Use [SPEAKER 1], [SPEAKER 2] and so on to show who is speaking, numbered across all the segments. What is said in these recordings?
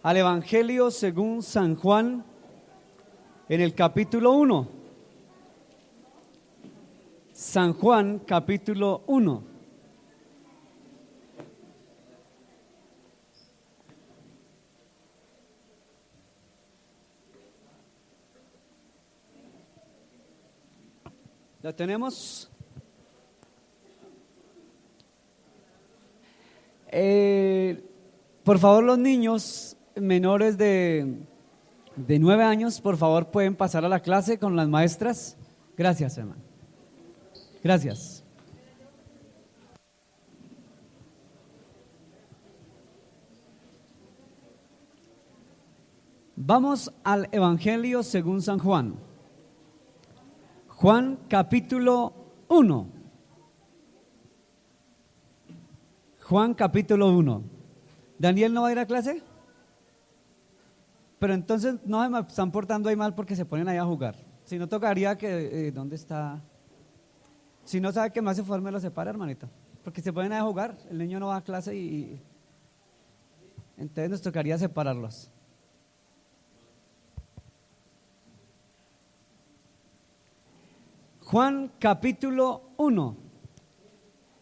[SPEAKER 1] al Evangelio según San Juan en el capítulo 1. San Juan, capítulo 1. ¿La tenemos? Por favor, los niños menores de 9 años, por favor, pueden pasar a la clase con las maestras. Gracias, hermano. Gracias. Vamos al Evangelio según San Juan. Juan capítulo 1. Juan capítulo 1. ¿Daniel no va a ir a clase? Pero entonces no se me están portando ahí mal porque se ponen ahí a jugar. Si no, tocaría que, ¿dónde está? Si no sabe que más se forme, lo separa, hermanito. Porque se ponen ahí a jugar, el niño no va a clase y entonces nos tocaría separarlos. Juan capítulo 1.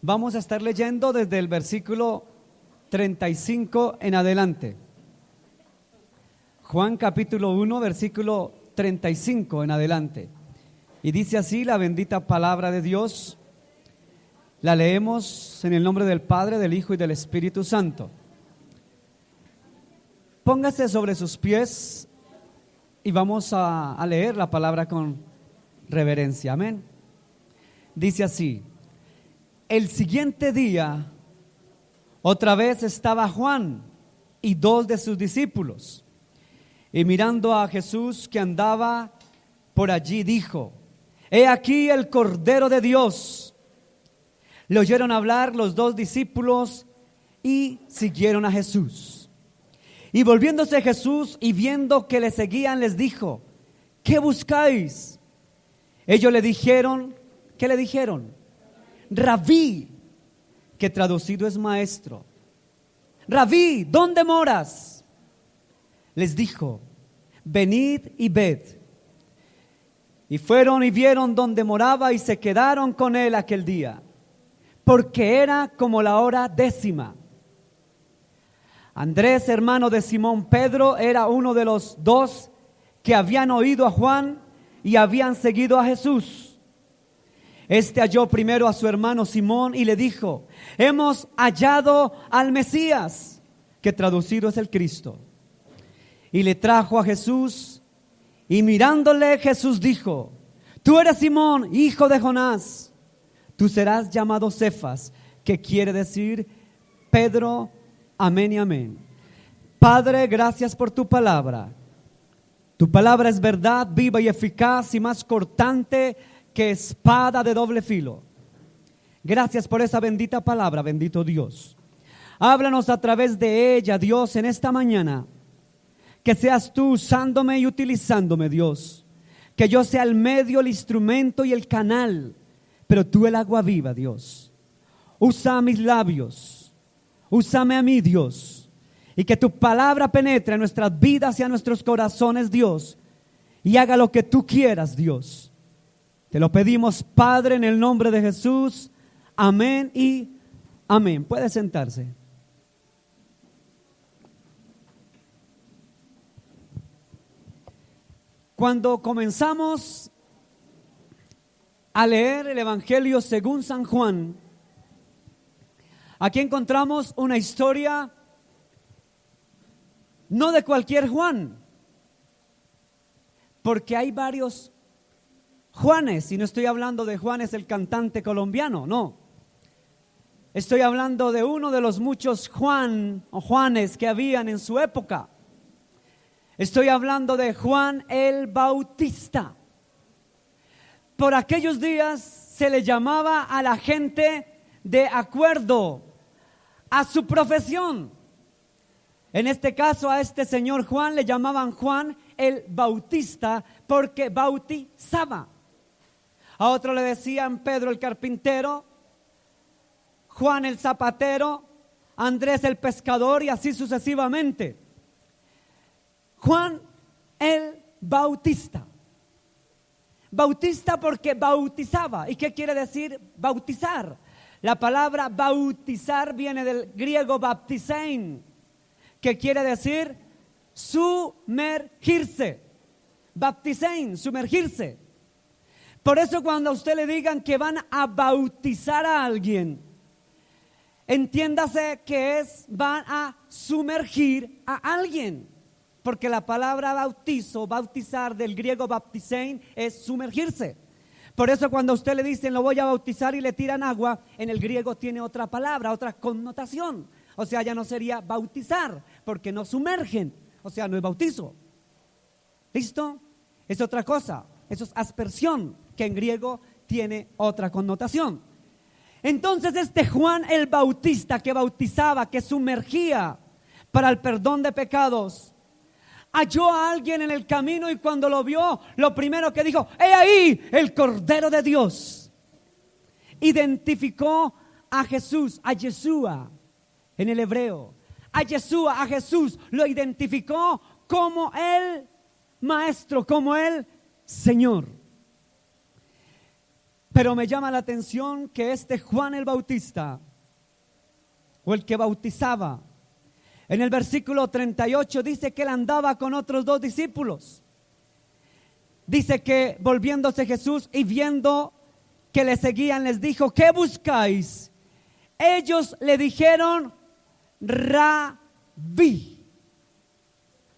[SPEAKER 1] Vamos a estar leyendo desde el versículo 35 en adelante. Juan capítulo 1, versículo 35 en adelante. Y dice así la bendita palabra de Dios. La leemos en el nombre del Padre, del Hijo y del Espíritu Santo. Póngase sobre sus pies y vamos a leer la palabra con reverencia. Amén. Dice así: el siguiente día, otra vez estaba Juan y 2 de sus discípulos, y mirando a Jesús que andaba por allí, dijo: he aquí el Cordero de Dios. Le oyeron hablar los 2 discípulos y siguieron a Jesús. Y volviéndose Jesús y viendo que le seguían, les dijo: ¿qué buscáis? Ellos le dijeron, ¿qué le dijeron? Rabí, que traducido es maestro. Rabí, ¿dónde moras? Les dijo: venid y ved. Y fueron y vieron donde moraba y se quedaron con él aquel día, porque era como la hora 10:00. Andrés, hermano de Simón Pedro, era uno de los 2 que habían oído a Juan y habían seguido a Jesús. Este halló primero a su hermano Simón y le dijo: hemos hallado al Mesías, que traducido es el Cristo. Y le trajo a Jesús, y mirándole Jesús dijo: tú eres Simón, hijo de Jonás, tú serás llamado Cefas, que quiere decir Pedro. Amén y amén. Padre, gracias por tu palabra. Tu palabra es verdad, viva y eficaz y más cortante que espada de doble filo. Gracias por esa bendita palabra, bendito Dios. Háblanos a través de ella, Dios, en esta mañana. Que seas tú usándome y utilizándome, Dios. Que yo sea el medio, el instrumento y el canal, pero tú el agua viva, Dios. Usa mis labios, úsame a mí, Dios. Y que tu palabra penetre en nuestras vidas y a nuestros corazones, Dios, y haga lo que tú quieras, Dios. Te lo pedimos, Padre, en el nombre de Jesús. Amén y amén. Puede sentarse. Cuando comenzamos a leer el Evangelio según San Juan, aquí encontramos una historia no de cualquier Juan, porque hay varios Juanes, y no estoy hablando de Juanes el cantante colombiano, no. Estoy hablando de uno de los muchos Juan o Juanes que habían en su época. Estoy hablando de Juan el Bautista. Por aquellos días se le llamaba a la gente de acuerdo a su profesión. En este caso, a este señor Juan le llamaban Juan el Bautista porque bautizaba. A otro le decían Pedro el carpintero, Juan el zapatero, Andrés el pescador y así sucesivamente. Juan el Bautista. Bautista porque bautizaba. ¿Y qué quiere decir bautizar? La palabra bautizar viene del griego baptizein, que quiere decir sumergirse. Baptizein, sumergirse. Por eso cuando a usted le digan que van a bautizar a alguien, entiéndase que van a sumergir a alguien. Porque la palabra bautizo, bautizar del griego baptizein es sumergirse. Por eso cuando a usted le dicen lo voy a bautizar y le tiran agua, en el griego tiene otra palabra, otra connotación. O sea, ya no sería bautizar, porque no sumergen. O sea, no es bautizo. ¿Listo? Es otra cosa. Eso es aspersión, que en griego tiene otra connotación. Entonces Juan el Bautista, que bautizaba, que sumergía para el perdón de pecados, halló a alguien en el camino y cuando lo vio, lo primero que dijo: ¡he ahí el Cordero de Dios! Identificó a Jesús, a Yeshua en el hebreo. A Yeshua, a Jesús, lo identificó como el Maestro, como el Señor. Pero me llama la atención que Juan el Bautista, o el que bautizaba, en el versículo 38 dice que él andaba con otros 2 discípulos. Dice que volviéndose Jesús y viendo que le seguían, les dijo: ¿qué buscáis? Ellos le dijeron: Rabí.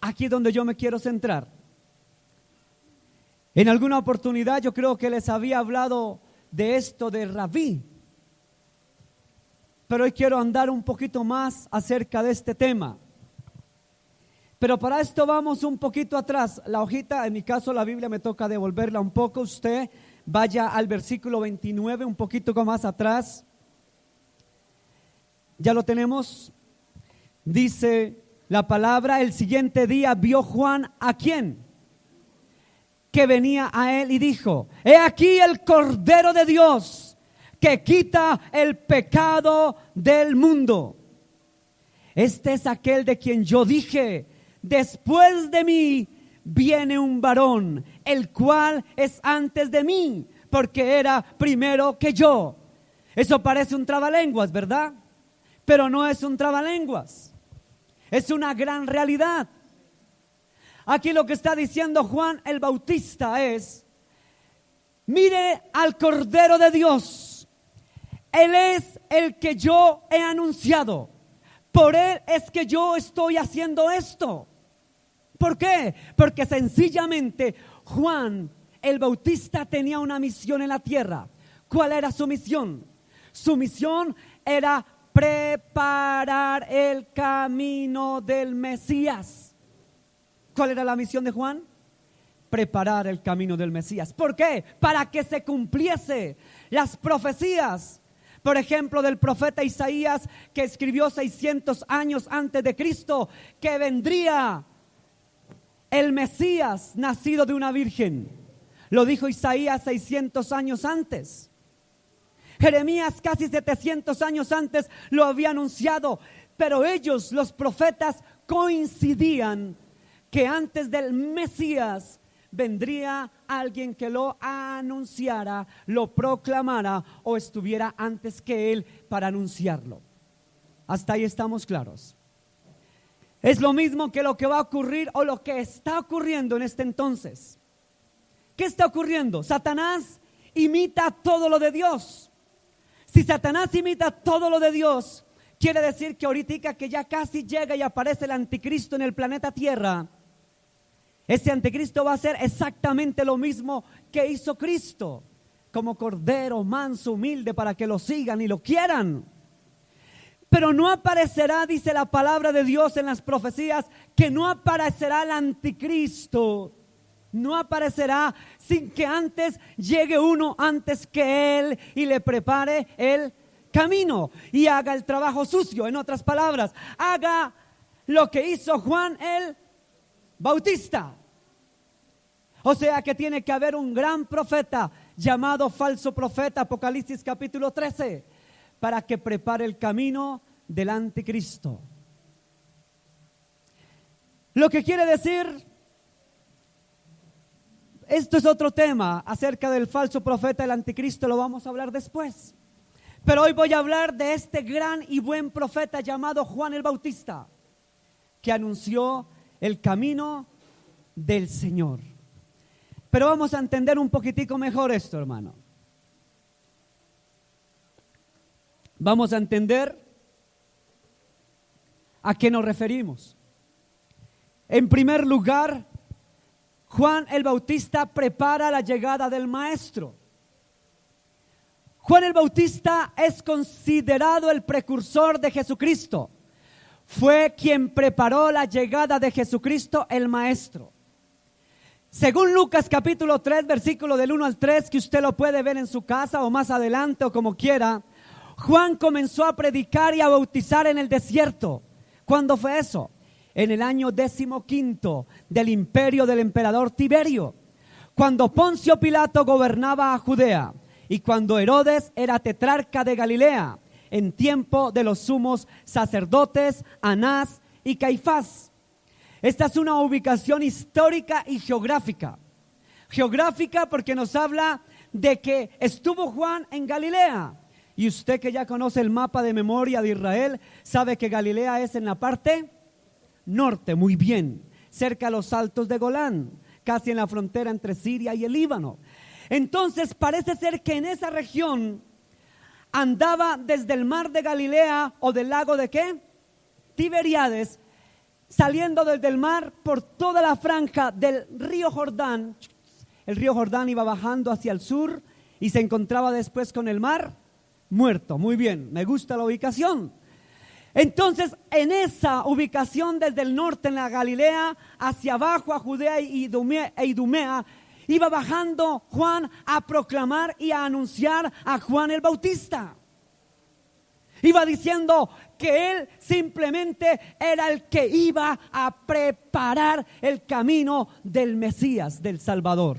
[SPEAKER 1] Aquí es donde yo me quiero centrar. En alguna oportunidad yo creo que les había hablado de esto de Rabí, pero hoy quiero andar un poquito más acerca de este tema. Pero para esto vamos un poquito atrás. La hojita, en mi caso la Biblia me toca devolverla un poco. Usted vaya al versículo 29, un poquito más atrás. Ya lo tenemos. Dice la palabra: el siguiente día vio Juan a quién, que venía a él y dijo: he aquí el Cordero de Dios, que quita el pecado del mundo. Este es aquel de quien yo dije: después de mí viene un varón, el cual es antes de mí, porque era primero que yo. Eso parece un trabalenguas, ¿verdad? Pero no es un trabalenguas, es una gran realidad. Aquí lo que está diciendo Juan el Bautista es: mire al Cordero de Dios. Él es el que yo he anunciado. Por él es que yo estoy haciendo esto. ¿Por qué? Porque sencillamente Juan el Bautista tenía una misión en la tierra. ¿Cuál era su misión? Su misión era preparar el camino del Mesías. ¿Cuál era la misión de Juan? Preparar el camino del Mesías. ¿Por qué? Para que se cumpliese las profecías. Por ejemplo, del profeta Isaías, que escribió 600 años antes de Cristo, que vendría el Mesías nacido de una virgen. Lo dijo Isaías 600 años antes. Jeremías casi 700 años antes lo había anunciado. Pero ellos, los profetas, coincidían que antes del Mesías vendría alguien que lo anunciara, lo proclamara o estuviera antes que él para anunciarlo. Hasta ahí estamos claros. Es lo mismo que lo que va a ocurrir o lo que está ocurriendo en este entonces. ¿Qué está ocurriendo? Satanás imita todo lo de Dios. Si Satanás imita todo lo de Dios, quiere decir que ahorita que ya casi llega y aparece el anticristo en el planeta Tierra, ese anticristo va a hacer exactamente lo mismo que hizo Cristo, como cordero manso, humilde, para que lo sigan y lo quieran. Pero no aparecerá, dice la palabra de Dios en las profecías, que no aparecerá el anticristo. No aparecerá sin que antes llegue uno antes que él y le prepare el camino y haga el trabajo sucio. En otras palabras, haga lo que hizo Juan el Bautista. O sea que tiene que haber un gran profeta llamado falso profeta, Apocalipsis capítulo 13, para que prepare el camino del anticristo. Lo que quiere decir, esto es otro tema acerca del falso profeta, el anticristo, lo vamos a hablar después. Pero hoy voy a hablar de este gran y buen profeta llamado Juan el Bautista, que anunció el camino del Señor. Pero vamos a entender un poquitico mejor esto, hermano. Vamos a entender a qué nos referimos. En primer lugar, Juan el Bautista prepara la llegada del Maestro. Juan el Bautista es considerado el precursor de Jesucristo. Fue quien preparó la llegada de Jesucristo, el Maestro. Según Lucas capítulo 3, versículo del 1 al 3, que usted lo puede ver en su casa o más adelante o como quiera, Juan comenzó a predicar y a bautizar en el desierto. ¿Cuándo fue eso? En el año 15 del imperio del emperador Tiberio, cuando Poncio Pilato gobernaba a Judea y cuando Herodes era tetrarca de Galilea, en tiempo de los sumos sacerdotes Anás y Caifás. Esta es una ubicación histórica y geográfica. Geográfica porque nos habla de que estuvo Juan en Galilea. Y usted que ya conoce el mapa de memoria de Israel, sabe que Galilea es en la parte norte, muy bien, cerca a los altos de Golán, casi en la frontera entre Siria y el Líbano. Entonces parece ser que en esa región andaba desde el mar de Galilea o del lago de ¿qué? Tiberíades, saliendo desde el mar por toda la franja del río Jordán. El río Jordán iba bajando hacia el sur y se encontraba después con el mar Muerto. Muy bien, me gusta la ubicación. Entonces, en esa ubicación desde el norte en la Galilea hacia abajo a Judea e Idumea, iba bajando Juan a proclamar y a anunciar a Juan el Bautista. Iba diciendo que él simplemente era el que iba a preparar el camino del Mesías, del Salvador.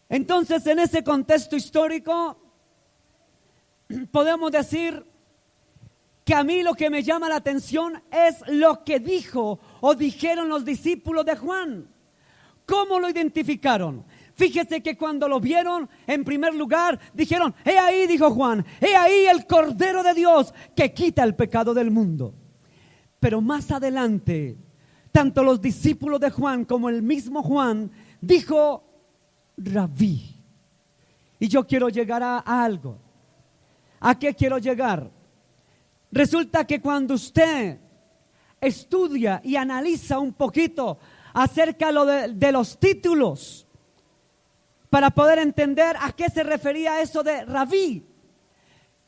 [SPEAKER 1] Entonces, en ese contexto histórico, podemos decir que a mí lo que me llama la atención es lo que dijo o dijeron los discípulos de Juan. ¿Cómo lo identificaron? Fíjese que cuando lo vieron, en primer lugar, dijeron: he ahí, dijo Juan, he ahí el Cordero de Dios que quita el pecado del mundo. Pero más adelante, tanto los discípulos de Juan como el mismo Juan dijo Rabí. Y yo quiero llegar a algo. ¿A qué quiero llegar? Resulta que cuando usted estudia y analiza un poquito acerca de los títulos, para poder entender a qué se refería eso de Rabí,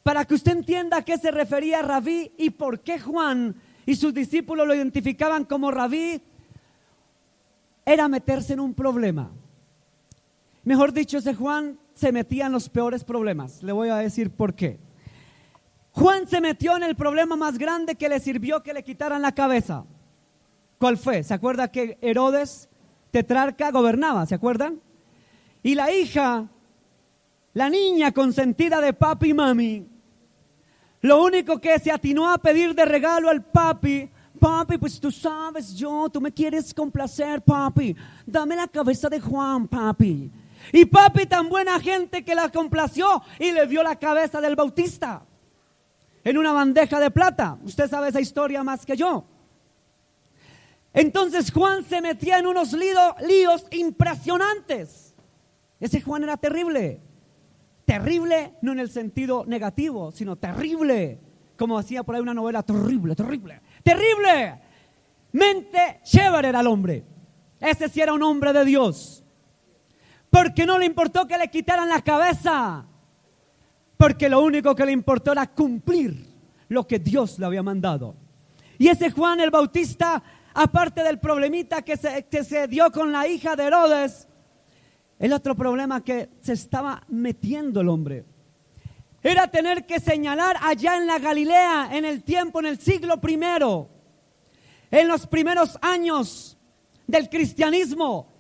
[SPEAKER 1] para que usted entienda a qué se refería Rabí y por qué Juan y sus discípulos lo identificaban como Rabí, era meterse en un problema. Mejor dicho, ese Juan se metía en los peores problemas. Le voy a decir por qué. Juan se metió en el problema más grande que le sirvió que le quitaran la cabeza. ¿Cuál fue? ¿Se acuerda que Herodes, tetrarca, gobernaba? ¿Se acuerdan? Y la hija, la niña consentida de papi y mami, lo único que se atinó a pedir de regalo al papi: papi, pues tú sabes, tú me quieres complacer, papi, dame la cabeza de Juan, papi. Y papi, tan buena gente, que la complació y le dio la cabeza del Bautista en una bandeja de plata. Usted sabe esa historia más que yo. Entonces Juan se metía en unos líos impresionantes. Ese Juan era terrible. Terrible no en el sentido negativo, sino terrible, como hacía por ahí una novela. Terrible, terrible, terrible. Mente chévere era el hombre. Ese sí era un hombre de Dios. Porque no le importó que le quitaran la cabeza, porque lo único que le importó era cumplir lo que Dios le había mandado. Y ese Juan el Bautista, aparte del problemita que se dio con la hija de Herodes, el otro problema que se estaba metiendo el hombre era tener que señalar allá en la Galilea, en el tiempo, en el siglo I, en los primeros años del cristianismo.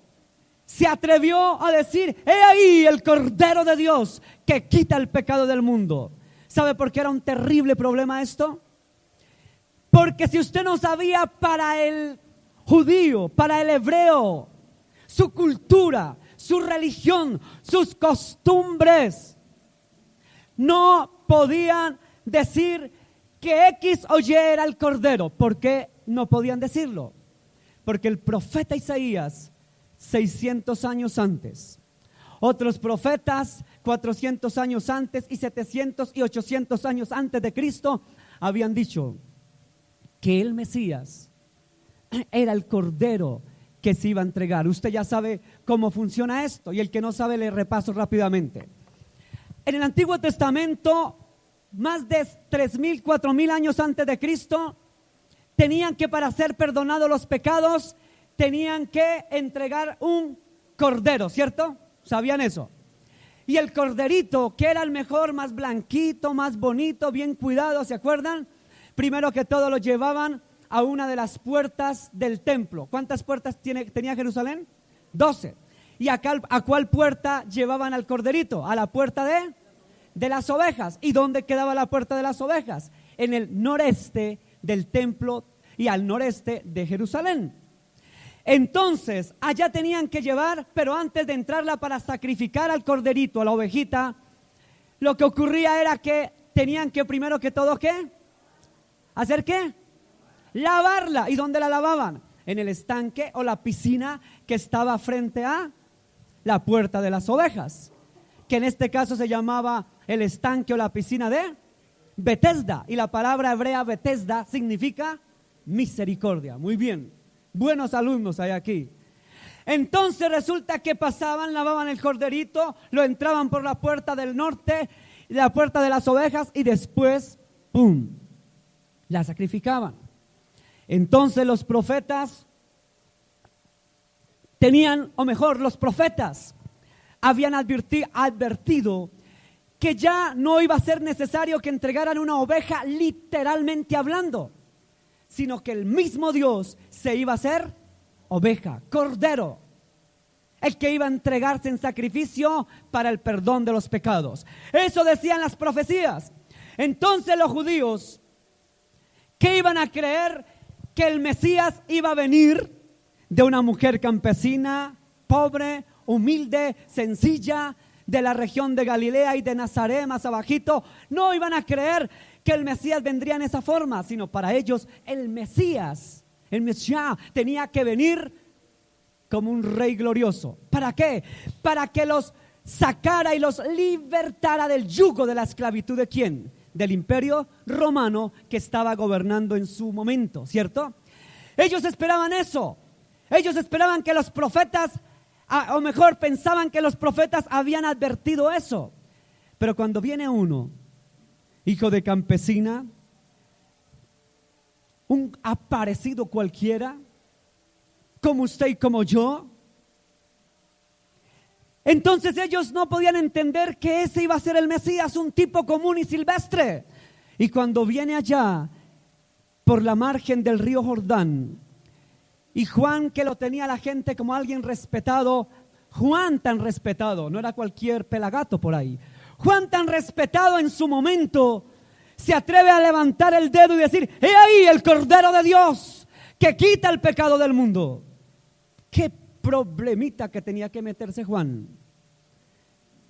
[SPEAKER 1] Se atrevió a decir: he ahí el Cordero de Dios que quita el pecado del mundo. ¿Sabe por qué era un terrible problema esto? Porque si usted no sabía, para el judío, para el hebreo, su cultura, su religión, sus costumbres, no podían decir que X o Y era el cordero. ¿Por qué no podían decirlo? Porque el profeta Isaías, 600 años antes, otros profetas 400 años antes y 700 y 800 años antes de Cristo habían dicho que el Mesías era el cordero que se iba a entregar. Usted ya sabe cómo funciona esto, y el que no sabe le repaso rápidamente. En el Antiguo Testamento, más de 3,000, 4,000 años antes de Cristo, tenían que, para ser perdonados los pecados, tenían que entregar un cordero, ¿cierto? ¿Sabían eso? Y el corderito, que era el mejor, más blanquito, más bonito, bien cuidado, ¿se acuerdan? Primero que todo lo llevaban a una de las puertas del templo. ¿Cuántas puertas tenía Jerusalén? 12. ¿Y a cuál puerta llevaban al corderito? A la puerta de las ovejas. ¿Y dónde quedaba la puerta de las ovejas? En el noreste del templo y al noreste de Jerusalén. Entonces, allá tenían que llevar, pero antes de entrarla para sacrificar al corderito, a la ovejita, lo que ocurría era que tenían que, primero que todo, ¿qué? ¿Hacer qué? Lavarla. ¿Y dónde la lavaban? En el estanque o la piscina que estaba frente a la puerta de las ovejas, que en este caso se llamaba el estanque o la piscina de Betesda. Y la palabra hebrea Betesda significa misericordia. Muy bien, buenos alumnos hay aquí. Entonces resulta que pasaban, lavaban el corderito, lo entraban por la puerta del norte, la puerta de las ovejas, y después, ¡pum!, la sacrificaban. Entonces los profetas tenían, o mejor, los profetas habían advertido que ya no iba a ser necesario que entregaran una oveja literalmente hablando, sino que el mismo Dios se iba a hacer oveja, cordero, el que iba a entregarse en sacrificio para el perdón de los pecados. Eso decían las profecías. Entonces los judíos, ¿qué iban a creer? Que el Mesías iba a venir de una mujer campesina, pobre, humilde, sencilla, de la región de Galilea y de Nazaret, más abajito. No iban a creer que el Mesías vendría en esa forma, sino para ellos el Mesías, el Mesías, tenía que venir como un rey glorioso. ¿Para qué? Para que los sacara y los libertara del yugo de la esclavitud. ¿De quién? Del imperio romano que estaba gobernando en su momento, ¿cierto? Ellos esperaban eso. Ellos esperaban que los profetas, o mejor, pensaban que los profetas habían advertido eso. Pero cuando viene uno, hijo de campesina, un aparecido cualquiera, como usted y como yo, entonces ellos no podían entender que ese iba a ser el Mesías, un tipo común y silvestre. Y cuando viene allá, por la margen del río Jordán, y Juan, que lo tenía la gente como alguien respetado, Juan tan respetado, no era cualquier pelagato por ahí, Juan tan respetado en su momento, se atreve a levantar el dedo y decir: ¡he ahí el Cordero de Dios que quita el pecado del mundo! ¡Qué problemita que tenía que meterse Juan!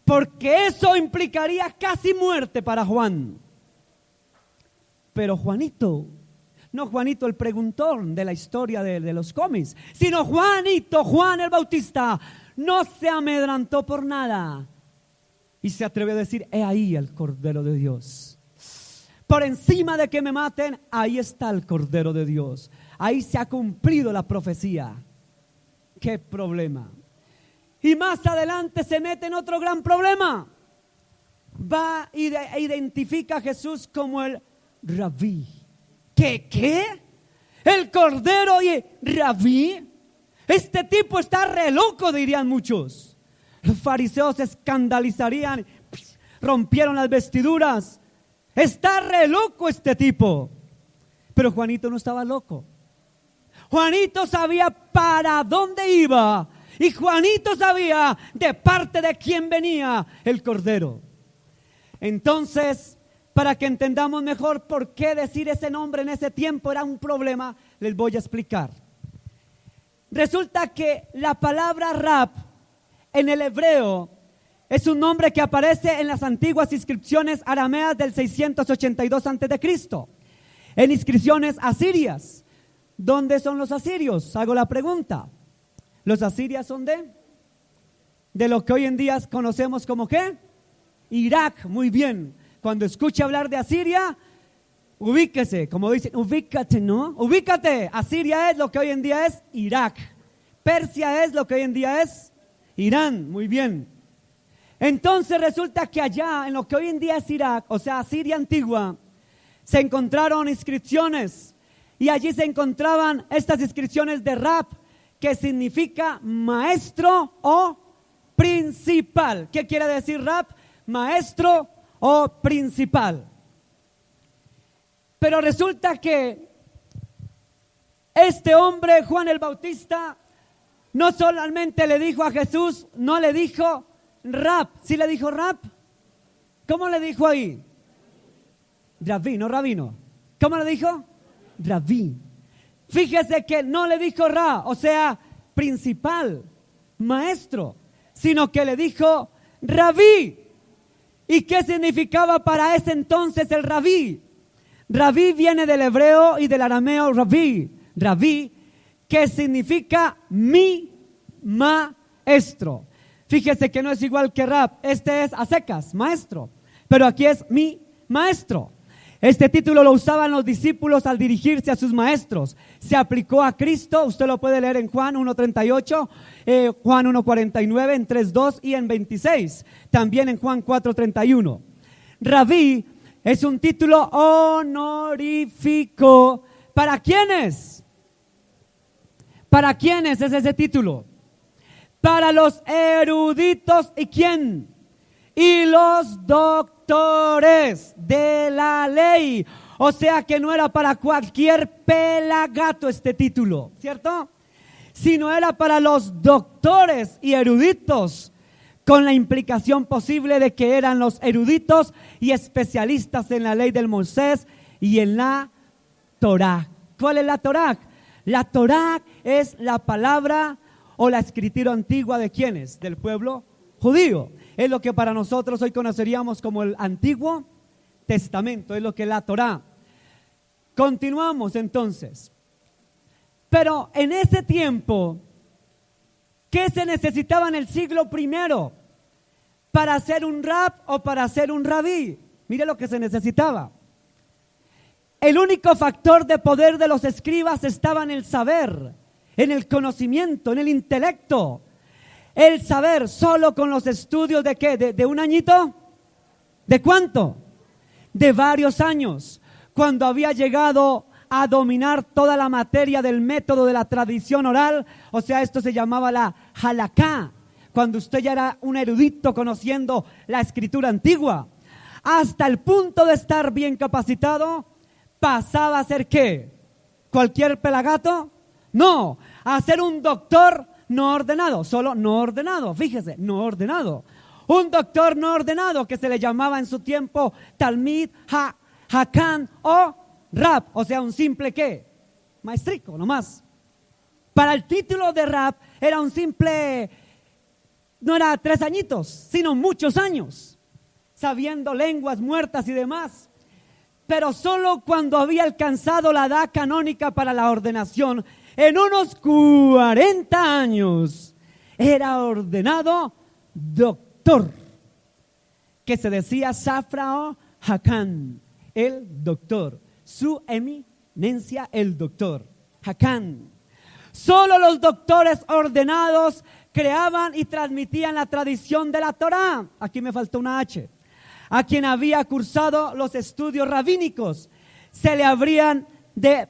[SPEAKER 1] Porque eso implicaría casi muerte para Juan. Pero Juanito, no Juanito el preguntón de la historia de los cómics, sino Juanito, Juan el Bautista, no se amedrantó por nada y se atreve a decir: he ahí el Cordero de Dios. Por encima de que me maten, ahí está el Cordero de Dios. Ahí se ha cumplido la profecía. ¡Qué problema! Y más adelante se mete en otro gran problema. Va e identifica a Jesús como el Rabí. ¿Qué? ¿El Cordero y Rabí? Este tipo está re loco, dirían muchos. Los fariseos se escandalizarían, rompieron las vestiduras. Está re loco este tipo. Pero Juanito no estaba loco. Juanito sabía para dónde iba. Y Juanito sabía de parte de quién venía el Cordero. Entonces, Para que entendamos mejor por qué decir ese nombre en ese tiempo era un problema, les voy a explicar. Resulta que la palabra Rab en el hebreo es un nombre que aparece en las antiguas inscripciones arameas del 682 a.C., en inscripciones asirias. ¿Dónde son los asirios? Hago la pregunta. ¿Los asirios son de lo que hoy en día conocemos como ¿qué? Irak. Muy bien. Cuando escuche hablar de Asiria, ubíquese, como dicen, ubícate, ¿no? Ubícate. Asiria es lo que hoy en día es Irak. Persia es lo que hoy en día es Irán. Muy bien. Entonces resulta que allá, en lo que hoy en día es Irak, o sea, Siria antigua, se encontraron inscripciones y allí se encontraban estas inscripciones de Rab, que significa maestro o principal. ¿Qué quiere decir Rab? Maestro o principal. Pero resulta que este hombre, Juan el Bautista, no solamente le dijo a Jesús, no le dijo Rab. ¿Sí le dijo Rab? ¿Cómo le dijo ahí? Rabí, no rabino. ¿Cómo le dijo? Rabí. Fíjese que no le dijo Rab, o sea, principal, maestro, sino que le dijo Rabí. ¿Y qué significaba para ese entonces el rabí? Rabí viene del hebreo y del arameo rabí. Rabí, que significa mi maestro. Fíjese que no es igual que Rab. Este es a secas, maestro. Pero aquí es mi maestro. Este título lo usaban los discípulos al dirigirse a sus maestros. Se aplicó a Cristo. Usted lo puede leer en Juan 1:38, Juan 1:49, en 3:2 y en 26. También en Juan 4:31. Rabí es un título honorífico. ¿Para quiénes? ¿Para quiénes es ese título? Para los eruditos. ¿Y quién? Y los doctores de la ley. O sea que no era para cualquier pelagato este título, ¿cierto? Sino era para los doctores y eruditos, con la implicación posible de que eran los eruditos y especialistas en la ley del Moisés y en la Torá. ¿Cuál es la Torá? La Torá es la palabra o la escritura antigua de ¿quiénes? Del pueblo judío. Es lo que para nosotros hoy conoceríamos como el Antiguo Testamento, es lo que es la Torá. Continuamos entonces. Pero en ese tiempo, ¿qué se necesitaba en el siglo primero para hacer un rab o para hacer un rabí? Mire lo que se necesitaba. El único factor de poder de los escribas estaba en el saber, en el conocimiento, en el intelecto. El saber solo con los estudios de ¿qué? ¿De un añito? ¿De cuánto? De varios años. Cuando había llegado a dominar toda la materia del método de la tradición oral, o sea, esto se llamaba la halaká, cuando usted ya era un erudito conociendo la escritura antigua, hasta el punto de estar bien capacitado, pasaba a ser ¿qué? ¿Cualquier pelagato? No, a ser un doctor no ordenado, solo no ordenado, fíjese, no ordenado. Un doctor no ordenado que se le llamaba en su tiempo Talmid Hakam o Rab, o sea, un simple ¿qué? Maestrico, nomás. Para el título de Rab era un simple, no era 3 añitos, sino muchos años, sabiendo lenguas muertas y demás. Pero solo cuando había alcanzado la edad canónica para la ordenación, en unos 40 años, era ordenado doctor, que se decía Safrao Hakam, el doctor, su eminencia el doctor, Hakam. Solo los doctores ordenados creaban y transmitían la tradición de la Torá. Aquí me faltó una H. A quien había cursado los estudios rabínicos, se le abrían de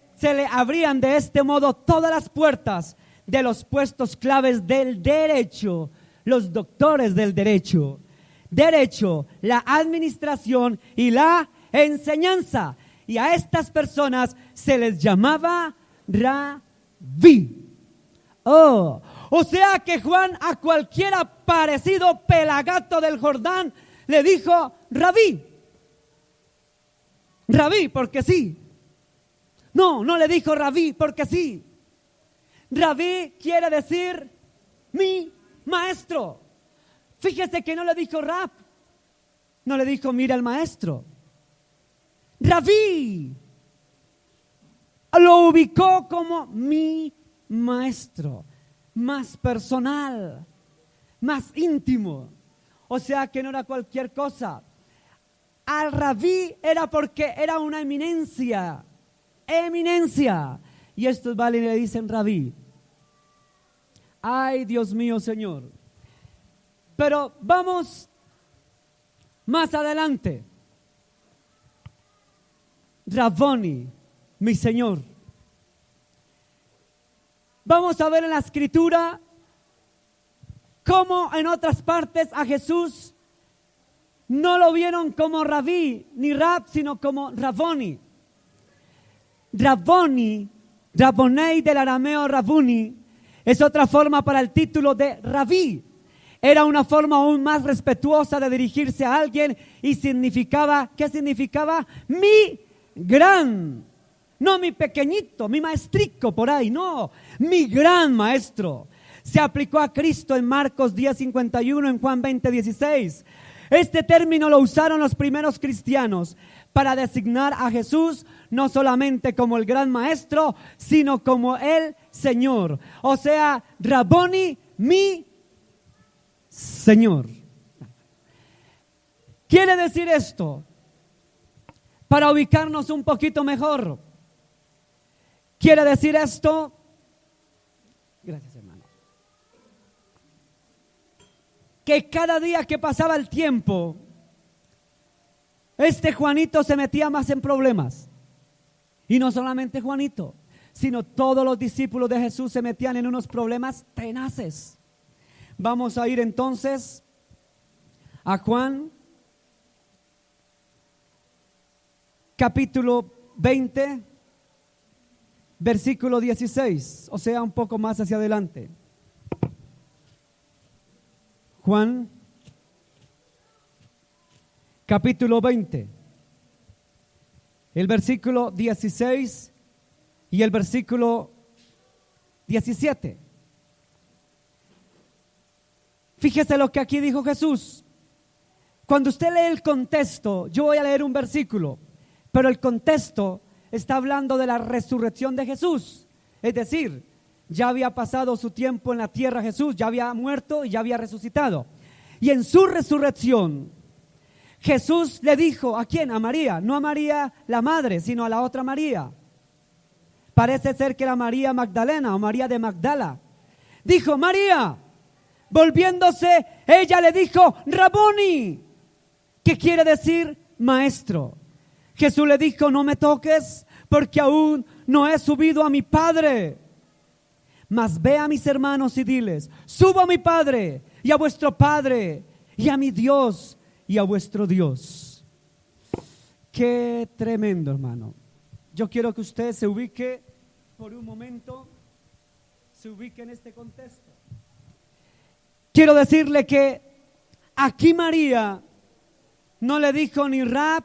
[SPEAKER 1] este modo todas las puertas de los puestos claves del derecho, los doctores del derecho, la administración y la enseñanza. Y a estas personas se les llamaba rabí. O sea que Juan a cualquiera parecido pelagato del Jordán le dijo rabí. Rabí, porque sí. No, no le dijo rabí, porque sí. Rabí quiere decir mi maestro. Fíjese que no le dijo rab. No le dijo mira el maestro. Rabí. Lo ubicó como mi maestro. Más personal. Más íntimo. O sea que no era cualquier cosa. Al rabí era porque era una eminencia. Eminencia. Y estos valen y le dicen rabí. Ay, Dios mío, Señor. Pero vamos más adelante. Raboni, mi Señor. Vamos a ver en la Escritura cómo en otras partes a Jesús no lo vieron como rabí ni rab, sino como raboni. Raboni, rabonei del arameo rabuni, es otra forma para el título de rabí. Era una forma aún más respetuosa de dirigirse a alguien y significaba, ¿qué significaba? Mi gran, no mi pequeñito, mi maestrico por ahí, no, mi gran maestro. Se aplicó a Cristo en Marcos 10:51, en Juan 20:16. Este término lo usaron los primeros cristianos para designar a Jesús no solamente como el gran maestro, sino como el Señor. O sea, Raboni, mi Señor. Quiere decir esto, para ubicarnos un poquito mejor. Quiere decir esto, gracias hermano, que cada día que pasaba el tiempo, este Juanito se metía más en problemas. Y no solamente Juanito, sino todos los discípulos de Jesús se metían en unos problemas tenaces. Vamos a ir entonces a Juan, capítulo 20, versículo 16, o sea, un poco más hacia adelante. Juan, capítulo 20, el versículo 16 y el versículo 17. Fíjese lo que aquí dijo Jesús. Cuando usted lee el contexto, yo voy a leer un versículo, pero el contexto está hablando de la resurrección de Jesús. Es decir, ya había pasado su tiempo en la tierra Jesús, ya había muerto y ya había resucitado. Y en su resurrección, Jesús le dijo, ¿a quién? A María, no a María la madre, sino a la otra María. Parece ser que era María Magdalena o María de Magdala. Dijo, María, volviéndose, ella le dijo, Raboni, que quiere decir maestro. Jesús le dijo, no me toques, porque aún no he subido a mi Padre. Mas ve a mis hermanos y diles, subo a mi Padre y a vuestro Padre y a mi Dios y a vuestro Dios. Qué tremendo, hermano. Yo quiero que usted se ubique por un momento, se ubique en este contexto. Quiero decirle que aquí María no le dijo ni rab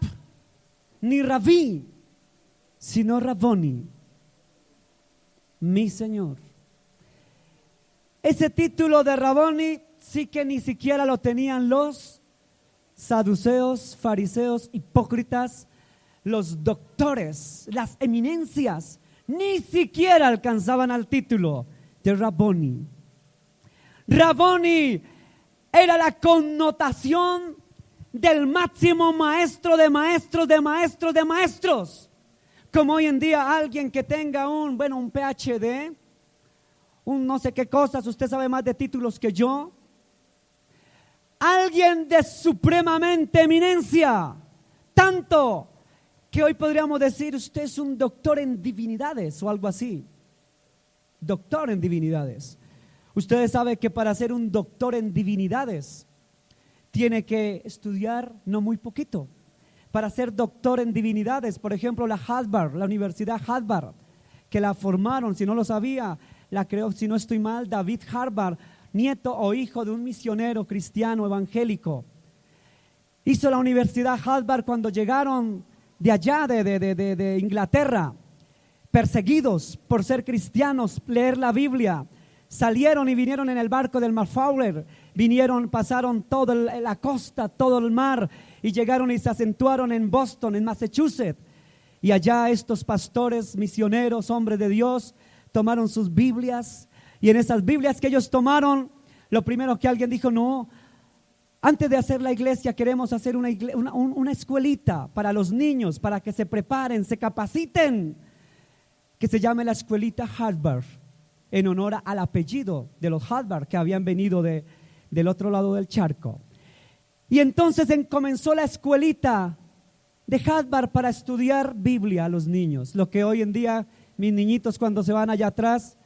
[SPEAKER 1] ni rabí, sino raboni, mi Señor. Ese título de raboni sí que ni siquiera lo tenían los saduceos, fariseos, hipócritas, los doctores, las eminencias, ni siquiera alcanzaban al título de raboni. Raboni era la connotación del máximo maestro de maestros, de maestros, de maestros. Como hoy en día alguien que tenga un PhD, un no sé qué cosas, usted sabe más de títulos que yo. Alguien de supremamente eminencia, tanto que hoy podríamos decir usted es un doctor en divinidades o algo así. Doctor en divinidades. Ustedes saben que para ser un doctor en divinidades tiene que estudiar no muy poquito. Para ser doctor en divinidades, por ejemplo, la Universidad Harvard, que la formaron, si no lo sabía, la creó, si no estoy mal, David Harvard, nieto o hijo de un misionero cristiano evangélico. Hizo la Universidad Harvard cuando llegaron de allá, de Inglaterra, perseguidos por ser cristianos, leer la Biblia. Salieron y vinieron en el barco del Mayflower, pasaron toda la costa, todo el mar, y llegaron y se acentuaron en Boston, en Massachusetts. Y allá estos pastores, misioneros, hombres de Dios, tomaron sus Biblias, y en esas Biblias que ellos tomaron, lo primero que alguien dijo: no, antes de hacer la iglesia queremos hacer una escuelita para los niños, para que se preparen, se capaciten, que se llame la escuelita Harvard, en honor al apellido de los Harvard que habían venido del otro lado del charco. Y entonces comenzó la escuelita de Harvard para estudiar Biblia a los niños. Lo que hoy en día mis niñitos, cuando se van allá atrás,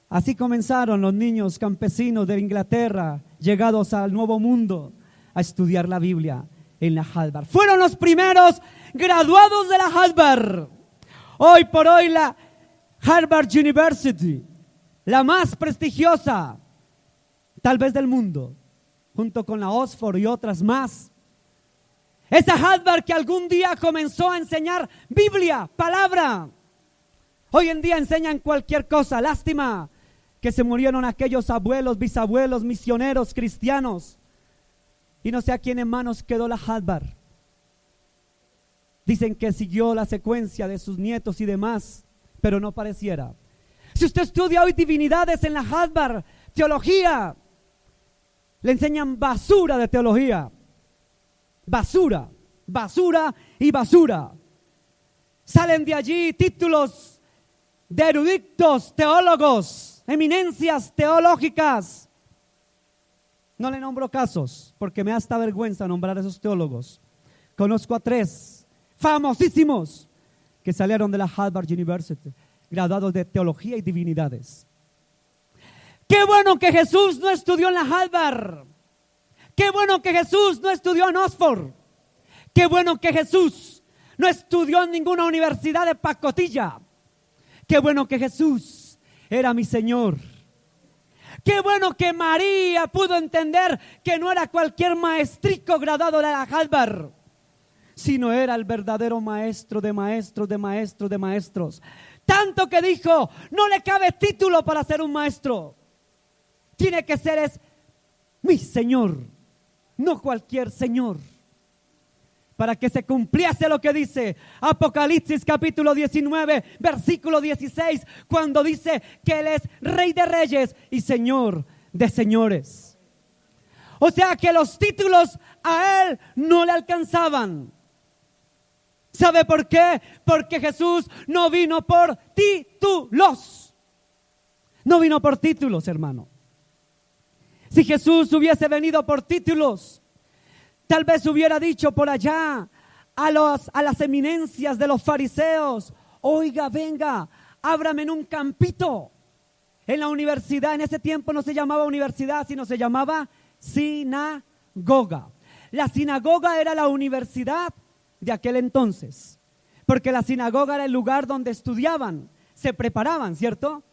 [SPEAKER 1] así comenzaron los niños campesinos de Inglaterra, llegados al Nuevo Mundo, a estudiar la Biblia en la Harvard. Fueron los primeros graduados de la Harvard. Hoy por hoy la Harvard University, la más prestigiosa, tal vez del mundo, junto con la Oxford y otras más. Esa Harvard que algún día comenzó a enseñar Biblia, palabra. Hoy en día enseñan cualquier cosa. Lástima que se murieron aquellos abuelos, bisabuelos, misioneros cristianos, y no sé a quién en manos quedó la Harvard. Dicen que siguió la secuencia de sus nietos y demás, pero no pareciera. Si usted estudia hoy divinidades en la Harvard, teología, le enseñan basura de teología. Basura, basura y basura. Salen de allí títulos de eruditos, teólogos, eminencias teológicas. No le nombro casos porque me da hasta vergüenza nombrar a esos teólogos. Conozco a 3 famosísimos que salieron de la Harvard University, graduados de teología y divinidades. Qué bueno que Jesús no estudió en la Harvard. Qué bueno que Jesús no estudió en Oxford. Qué bueno que Jesús no estudió en ninguna universidad de pacotilla. Qué bueno que Jesús era mi Señor. Qué bueno que María pudo entender que no era cualquier maestrico graduado de la Harvard, sino era el verdadero maestro de maestros, de maestros, de maestros. Tanto que dijo: no le cabe título para ser un maestro. Tiene que ser mi Señor, no cualquier Señor. Para que se cumpliese lo que dice Apocalipsis capítulo 19, versículo 16, cuando dice que Él es Rey de Reyes y Señor de Señores. O sea que los títulos a Él no le alcanzaban. ¿Sabe por qué? Porque Jesús no vino por títulos. No vino por títulos, hermano. Si Jesús hubiese venido por títulos, tal vez hubiera dicho por allá a las eminencias de los fariseos: oiga, venga, ábrame en un campito. En la universidad, en ese tiempo no se llamaba universidad, sino se llamaba sinagoga. La sinagoga era la universidad de aquel entonces, porque la sinagoga era el lugar donde estudiaban, se preparaban, ¿cierto?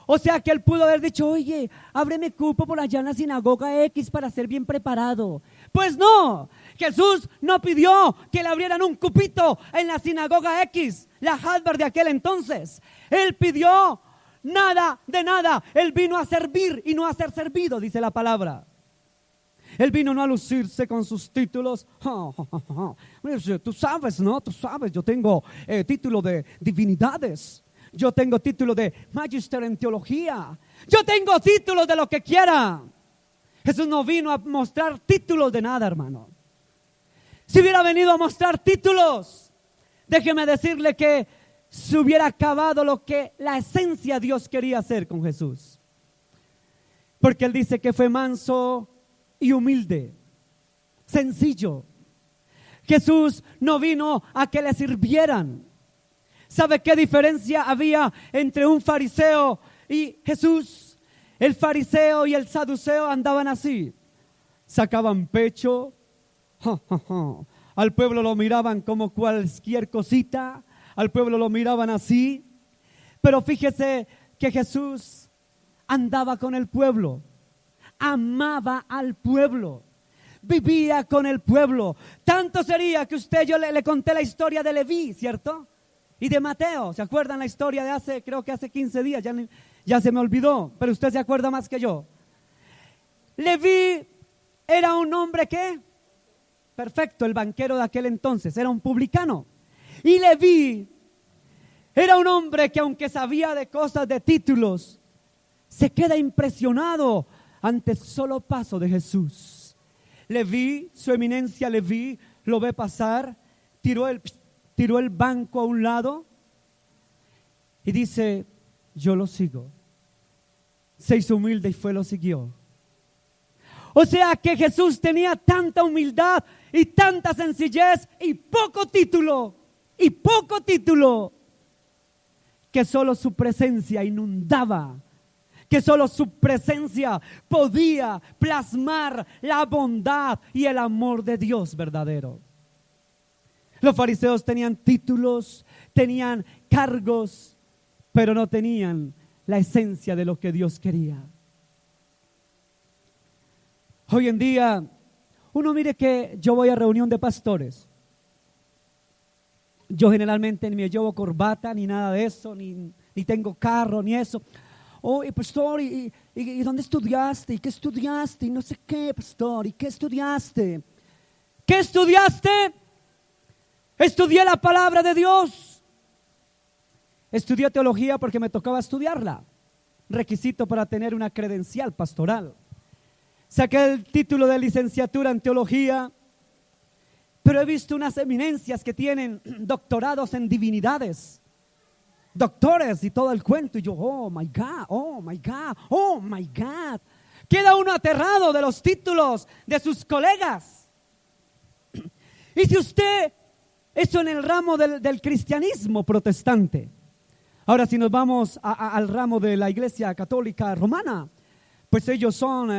[SPEAKER 1] O sea que él pudo haber dicho: oye, ábreme cupo por allá en la sinagoga X para ser bien preparado. Pues no, Jesús no pidió que le abrieran un cupito en la sinagoga X, la Harvard de aquel entonces. Él pidió nada de nada. Él vino a servir y no a ser servido, dice la palabra. Él vino no a lucirse con sus títulos. Tú sabes, ¿no? Tú sabes, yo tengo título de divinidades. Yo tengo título de magister en teología. Yo tengo títulos de lo que quiera. Jesús no vino a mostrar títulos de nada, hermano. Si hubiera venido a mostrar títulos, déjeme decirle que se hubiera acabado lo que la esencia Dios quería hacer con Jesús. Porque Él dice que fue manso y humilde, sencillo. Jesús no vino a que le sirvieran. ¿Sabe qué diferencia había entre un fariseo y Jesús? El fariseo y el saduceo andaban así, sacaban pecho, al pueblo lo miraban como cualquier cosita, al pueblo lo miraban así. Pero fíjese que Jesús andaba con el pueblo, amaba al pueblo. vivía con el pueblo. Tanto sería que yo le conté la historia de Leví, ¿cierto? Y de Mateo. ¿Se acuerdan la historia de creo que hace 15 días? Ya se me olvidó, pero usted se acuerda más que yo. Leví era un hombre que, perfecto, el banquero de aquel entonces, era un publicano. Y Leví era un hombre que, aunque sabía de cosas, de títulos, se queda impresionado ante el solo paso de Jesús. Leví, su eminencia Leví, lo ve pasar, tiró el banco a un lado y dice: yo lo sigo. Se hizo humilde y lo siguió. O sea que Jesús tenía tanta humildad y tanta sencillez y poco título, que solo su presencia inundaba, que solo su presencia podía plasmar la bondad y el amor de Dios verdadero. Los fariseos tenían títulos, tenían cargos, pero no tenían la esencia de lo que Dios quería. Hoy en día, uno mire que yo voy a reunión de pastores. Yo generalmente ni me llevo corbata, ni nada de eso, ni tengo carro, ni eso. Oye, pastor, ¿y dónde estudiaste? ¿Y qué estudiaste? Y no sé qué, pastor, ¿y qué estudiaste? ¿Qué estudiaste? Estudié la palabra de Dios. Estudié teología porque me tocaba estudiarla. Requisito para tener una credencial pastoral. Saqué el título de licenciatura en teología, pero he visto unas eminencias que tienen doctorados en divinidades, doctores y todo el cuento, y yo, oh my God, oh my God, oh my God. Queda uno aterrado de los títulos de sus colegas. Y si usted, eso en el ramo del cristianismo protestante. Ahora si nos vamos al ramo de la Iglesia Católica Romana, pues ellos son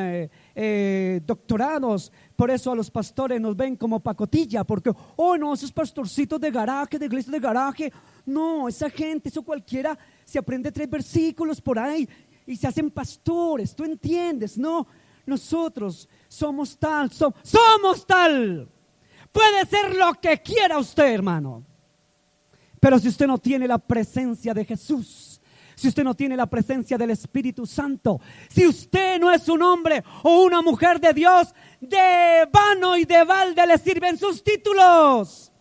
[SPEAKER 1] doctorados. Por eso a los pastores nos ven como pacotilla, porque, oh no, esos pastorcitos de garaje, de iglesia de garaje, no, esa gente, eso cualquiera se aprende 3 versículos por ahí y se hacen pastores, ¿tú entiendes? No, nosotros somos tal, somos tal. Puede ser lo que quiera usted, hermano, pero si usted no tiene la presencia de Jesús, si usted no tiene la presencia del Espíritu Santo, si usted no es un hombre o una mujer de Dios, de vano y de balde le sirven sus títulos.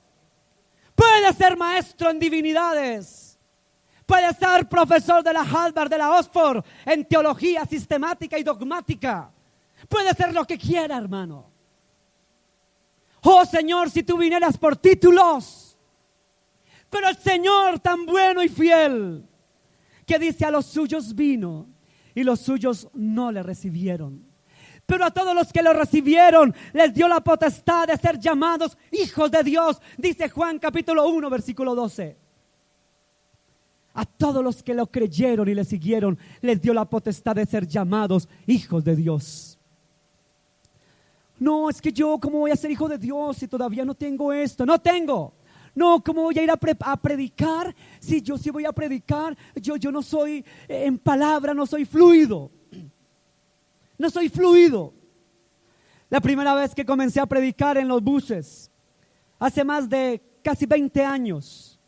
[SPEAKER 1] Puede ser maestro en divinidades, puede ser profesor de la Harvard, de la Oxford, en teología sistemática y dogmática. Puede ser lo que quiera, hermano. Oh Señor, si tú vinieras por títulos, pero el Señor tan bueno y fiel, que dice: a los suyos vino y los suyos no le recibieron, pero a todos los que lo recibieron les dio la potestad de ser llamados hijos de Dios, dice Juan capítulo 1 versículo 12. A todos los que lo creyeron y le siguieron les dio la potestad de ser llamados hijos de Dios. No, es que yo, ¿cómo voy a ser hijo de Dios si todavía no tengo esto? No tengo. No, ¿cómo voy a ir a predicar? Si yo sí voy a predicar, yo no soy en palabra, no soy fluido. No soy fluido. La primera vez que comencé a predicar en los buses, hace más de casi 20 años,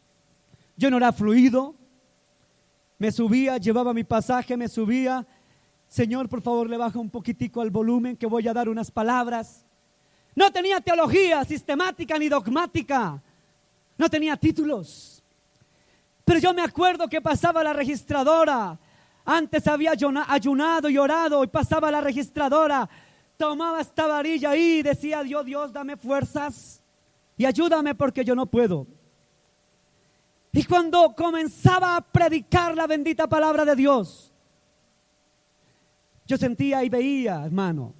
[SPEAKER 1] yo no era fluido. Me subía, llevaba mi pasaje, me subía. Señor, por favor, le baja un poquitico al volumen que voy a dar unas palabras. No tenía teología sistemática ni dogmática. No tenía títulos, pero yo me acuerdo que pasaba la registradora. Antes había ayunado y orado y pasaba la registradora, tomaba esta varilla y decía: Dios, dame fuerzas y ayúdame porque yo no puedo. Y cuando comenzaba a predicar la bendita palabra de Dios, yo sentía y veía, hermano,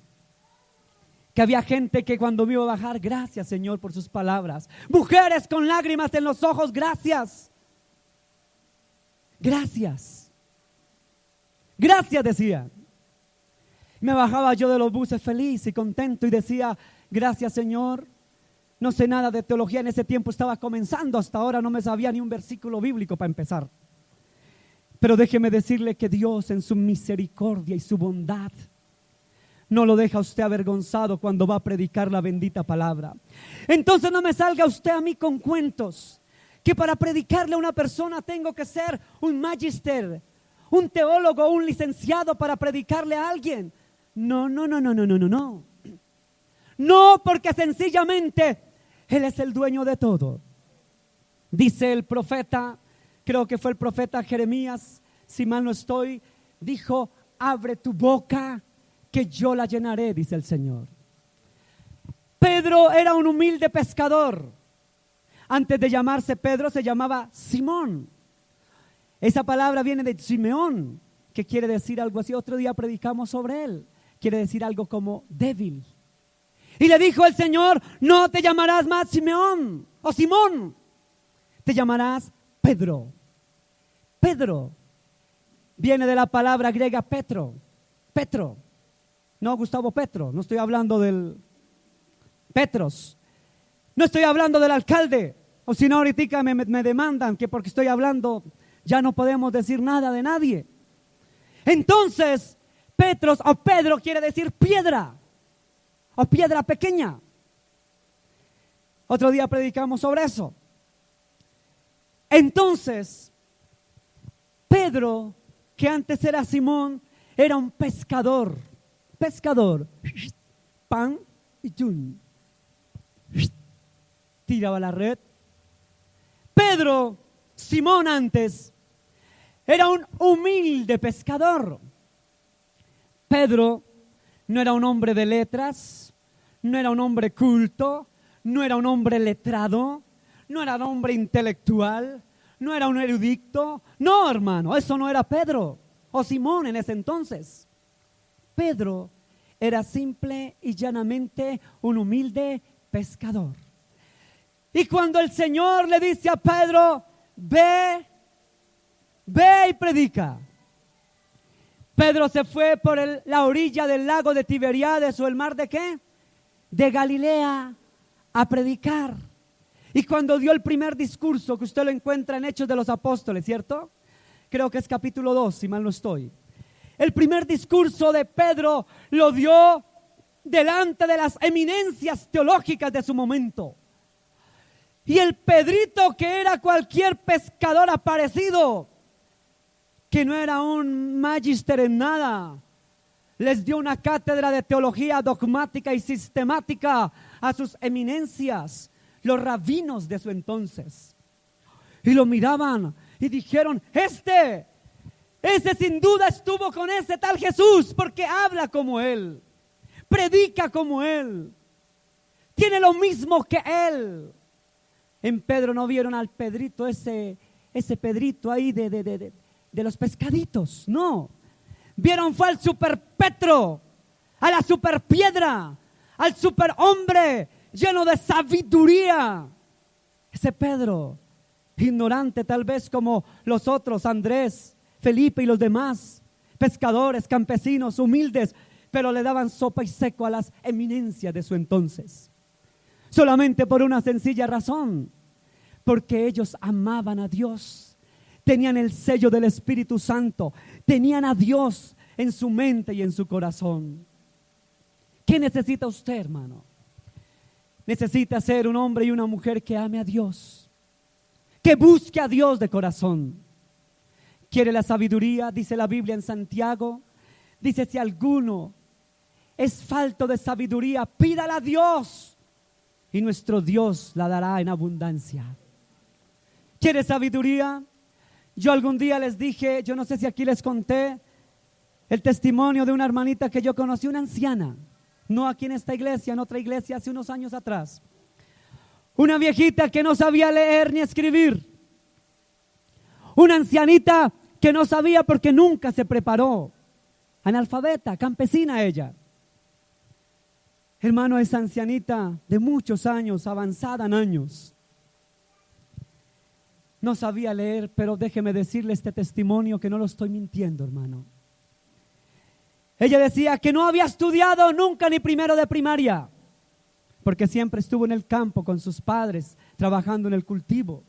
[SPEAKER 1] que había gente que cuando me iba a bajar, gracias Señor por sus palabras. Mujeres con lágrimas en los ojos, gracias. Gracias. Gracias decía. Me bajaba yo de los buses feliz y contento y decía: gracias Señor. No sé nada de teología, en ese tiempo estaba comenzando, hasta ahora no me sabía ni un versículo bíblico para empezar. Pero déjeme decirle que Dios en su misericordia y su bondad no lo deja usted avergonzado cuando va a predicar la bendita palabra. Entonces no me salga usted a mí con cuentos que para predicarle a una persona tengo que ser un magister, un teólogo, un licenciado para predicarle a alguien. No. No, porque sencillamente Él es el dueño de todo. Dice el profeta, creo que fue el profeta Jeremías, si mal no estoy, dijo: abre tu boca que yo la llenaré, dice el Señor. Pedro era un humilde pescador. Antes de llamarse Pedro se llamaba Simón. Esa palabra viene de Simeón, que quiere decir algo así. Otro día predicamos sobre él. Quiere decir algo como débil. Y le dijo el Señor: no te llamarás más Simeón o Simón, te llamarás Pedro. Pedro viene de la palabra griega Petro. Petro, no Gustavo Petro, no estoy hablando del Petros, no estoy hablando del alcalde, o si no ahorita me demandan que porque estoy hablando ya no podemos decir nada de nadie. Entonces Petros o Pedro quiere decir piedra o piedra pequeña. Otro día predicamos sobre eso. Entonces Pedro, que antes era Simón, era un pescador. Pan y chun. Tiraba la red. Pedro, Simón antes, era un humilde pescador. Pedro no era un hombre de letras, no era un hombre culto, no era un hombre letrado, no era un hombre intelectual, no era un erudito. No, hermano, eso no era Pedro o Simón en ese entonces. Pedro era simple y llanamente un humilde pescador. Y cuando el Señor le dice a Pedro: ve y predica, Pedro se fue por la orilla del lago de Tiberíades o el mar de ¿qué? De Galilea a predicar. Y cuando dio el primer discurso, que usted lo encuentra en Hechos de los Apóstoles, ¿cierto? Creo que es capítulo 2, si mal no estoy. El primer discurso de Pedro lo dio delante de las eminencias teológicas de su momento. Y el Pedrito, que era cualquier pescador aparecido, que no era un magíster en nada, les dio una cátedra de teología dogmática y sistemática a sus eminencias, los rabinos de su entonces. Y lo miraban y dijeron: ese sin duda estuvo con ese tal Jesús, porque habla como él, predica como él, tiene lo mismo que él. En Pedro no vieron al Pedrito, ese Pedrito ahí de los pescaditos, no. Vieron fue al super Petro, a la super piedra, al super hombre lleno de sabiduría. Ese Pedro, ignorante tal vez como los otros, Andrés, Felipe y los demás, pescadores, campesinos, humildes, pero le daban sopa y seco a las eminencias de su entonces. Solamente por una sencilla razón: porque ellos amaban a Dios, tenían el sello del Espíritu Santo, tenían a Dios en su mente y en su corazón. ¿Qué necesita usted, hermano? Necesita ser un hombre y una mujer que ame a Dios, que busque a Dios de corazón. ¿Quiere la sabiduría? Dice la Biblia en Santiago, dice: si alguno es falto de sabiduría, pídala a Dios y nuestro Dios la dará en abundancia. ¿Quiere sabiduría? Yo algún día les dije, yo no sé si aquí les conté el testimonio de una hermanita que yo conocí, una anciana, no aquí en esta iglesia, en otra iglesia hace unos años atrás. Una viejita que no sabía leer ni escribir. Una ancianita que no sabía porque nunca se preparó. Analfabeta, campesina ella. Hermano, esa ancianita de muchos años, avanzada en años, no sabía leer, pero déjeme decirle este testimonio que no lo estoy mintiendo, hermano. Ella decía que no había estudiado nunca ni primero de primaria, porque siempre estuvo en el campo con sus padres, trabajando en el cultivo.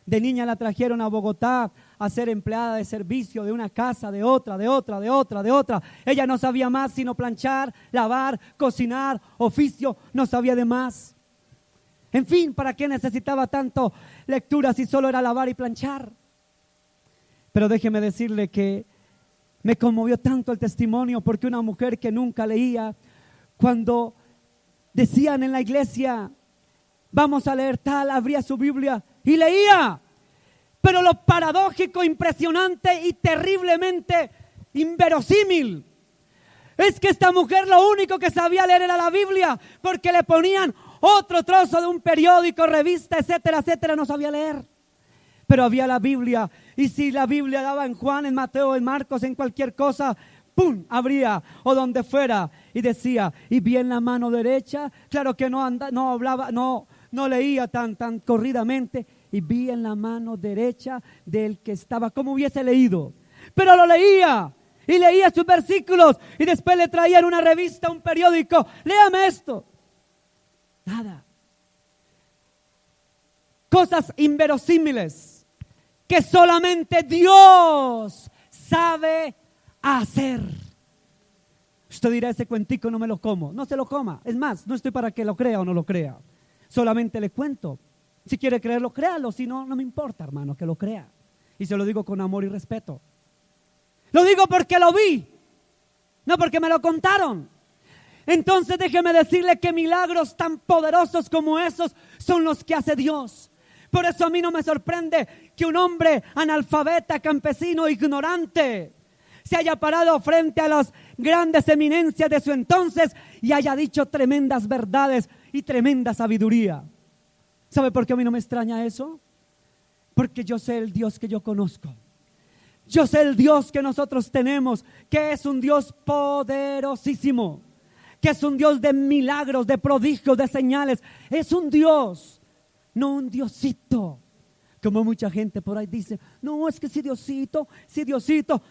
[SPEAKER 1] De niña la trajeron a Bogotá a ser empleada de servicio de una casa, de otra. Ella no sabía más sino planchar, lavar, cocinar, oficio, no sabía de más. En fin, ¿para qué necesitaba tanto lectura si solo era lavar y planchar? Pero déjeme decirle que me conmovió tanto el testimonio, porque una mujer que nunca leía, cuando decían en la iglesia, vamos a leer tal, abría su Biblia y leía. Pero lo paradójico, impresionante y terriblemente inverosímil es que esta mujer lo único que sabía leer era la Biblia, porque le ponían otro trozo de un periódico, revista, etcétera, no sabía leer. Pero había la Biblia, y si la Biblia daba en Juan, en Mateo, en Marcos, en cualquier cosa, ¡pum!, abría, o donde fuera, y decía, y vi en la mano derecha, claro que no hablaba, no leía tan corridamente, y vi en la mano derecha del que estaba, como hubiese leído, pero lo leía, y leía sus versículos, y después le traían una revista, un periódico, léame esto. Nada. Cosas inverosímiles que solamente Dios sabe hacer. Usted dirá, ese cuentico no me lo como. No se lo coma. Es más, no estoy para que lo crea o no lo crea. Solamente le cuento. Si quiere creerlo, créalo. Si no, no me importa, hermano, que lo crea. Y se lo digo con amor y respeto. Lo digo porque lo vi, no porque me lo contaron. Entonces déjeme decirle que milagros tan poderosos como esos son los que hace Dios. Por eso a mí no me sorprende que un hombre analfabeta, campesino, ignorante, se haya parado frente a las grandes eminencias de su entonces y haya dicho tremendas verdades y tremenda sabiduría. ¿Sabe por qué a mí no me extraña eso? Porque yo sé el Dios que yo conozco. Yo sé el Dios que nosotros tenemos, que es un Dios poderosísimo, que es un Dios de milagros, de prodigios, de señales. Es un Dios, no un Diosito, como mucha gente por ahí dice. No, es que si Diosito,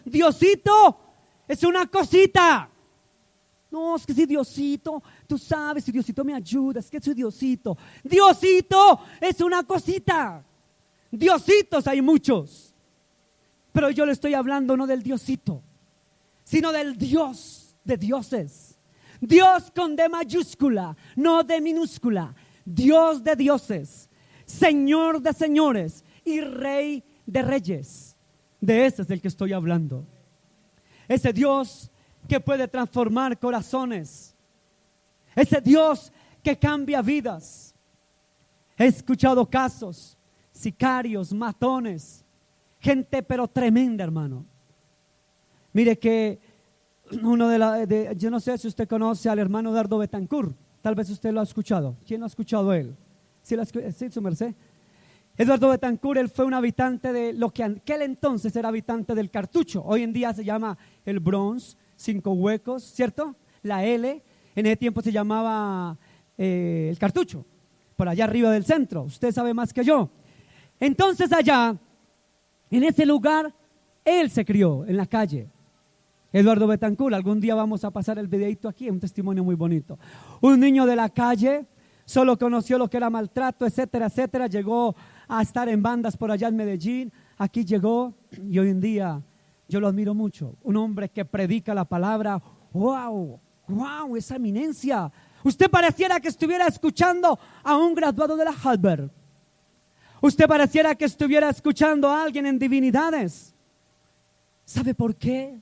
[SPEAKER 1] Diosito es una cosita. No, es que si Diosito, tú sabes, si Diosito me ayuda, es que soy Diosito. Diosito es una cosita. Diositos hay muchos, pero yo le estoy hablando no del Diosito, sino del Dios de dioses. Dios con D mayúscula, no D minúscula. Dios de dioses, Señor de señores y Rey de reyes. De ese es del que estoy hablando. Ese Dios que puede transformar corazones. Ese Dios que cambia vidas. He escuchado casos, sicarios, matones, gente pero tremenda, hermano. Mire que uno yo no sé si usted conoce al hermano Eduardo Betancourt. Tal vez usted lo ha escuchado. ¿Quién lo ha escuchado él? Sí, su merced. Eduardo Betancourt, él fue un habitante de lo que aquel entonces era habitante del Cartucho. Hoy en día se llama el Bronx, 5 huecos, ¿cierto? La L, en ese tiempo se llamaba el Cartucho, por allá arriba del centro. Usted sabe más que yo. Entonces allá, en ese lugar, él se crió en la calle. Eduardo Betancourt, algún día vamos a pasar el videito aquí, un testimonio muy bonito. Un niño de la calle, solo conoció lo que era maltrato, etcétera, llegó a estar en bandas por allá en Medellín, aquí llegó y hoy en día yo lo admiro mucho. Un hombre que predica la palabra, wow, esa eminencia. Usted pareciera que estuviera escuchando a un graduado de la Harvard. Usted pareciera que estuviera escuchando a alguien en divinidades. ¿Sabe por qué?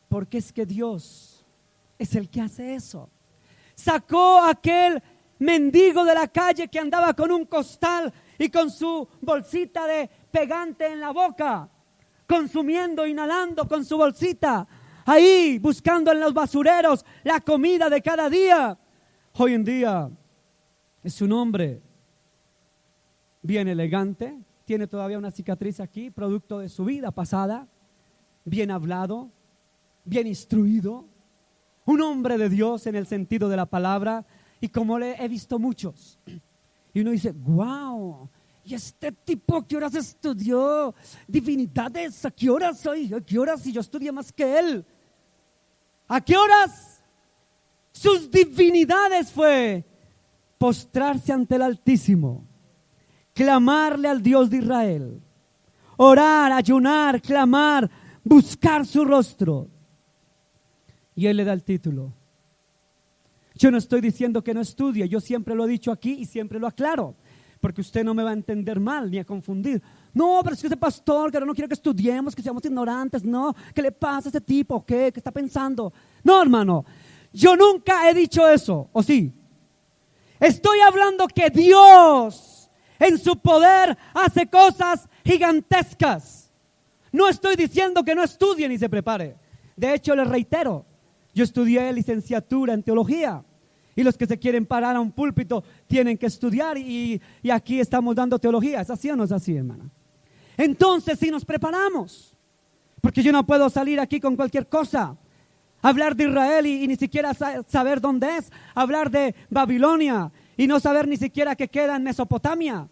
[SPEAKER 1] Porque es que Dios es el que hace eso. Sacó a aquel mendigo de la calle que andaba con un costal y con su bolsita de pegante en la boca, consumiendo, inhalando con su bolsita, ahí buscando en los basureros la comida de cada día. Hoy en día es un hombre bien elegante, tiene todavía una cicatriz aquí, producto de su vida pasada, bien hablado, bien instruido, un hombre de Dios en el sentido de la palabra. Y como le he visto muchos, y uno dice, wow, ¿y este tipo a qué horas estudió divinidades? ¿A qué horas soy? ¿A qué horas? Si yo estudié más que él. ¿A qué horas? Sus divinidades fue postrarse ante el Altísimo, clamarle al Dios de Israel, orar, ayunar, clamar, buscar su rostro. Y él le da el título. Yo no estoy diciendo que no estudie, yo siempre lo he dicho aquí y siempre lo aclaro, porque usted no me va a entender mal ni a confundir. No, pero es que ese pastor que no quiere que estudiemos, que seamos ignorantes. No, ¿qué le pasa a ese tipo? ¿Qué está pensando? No, hermano, yo nunca he dicho eso, ¿o sí? Estoy hablando que Dios en su poder hace cosas gigantescas. No estoy diciendo que no estudie ni se prepare. De hecho, les reitero, yo estudié licenciatura en teología y los que se quieren parar a un púlpito tienen que estudiar y aquí estamos dando teología. ¿Es así o no es así, hermana? Entonces, si nos preparamos, porque yo no puedo salir aquí con cualquier cosa, hablar de Israel y ni siquiera saber dónde es, hablar de Babilonia y no saber ni siquiera que queda en Mesopotamia,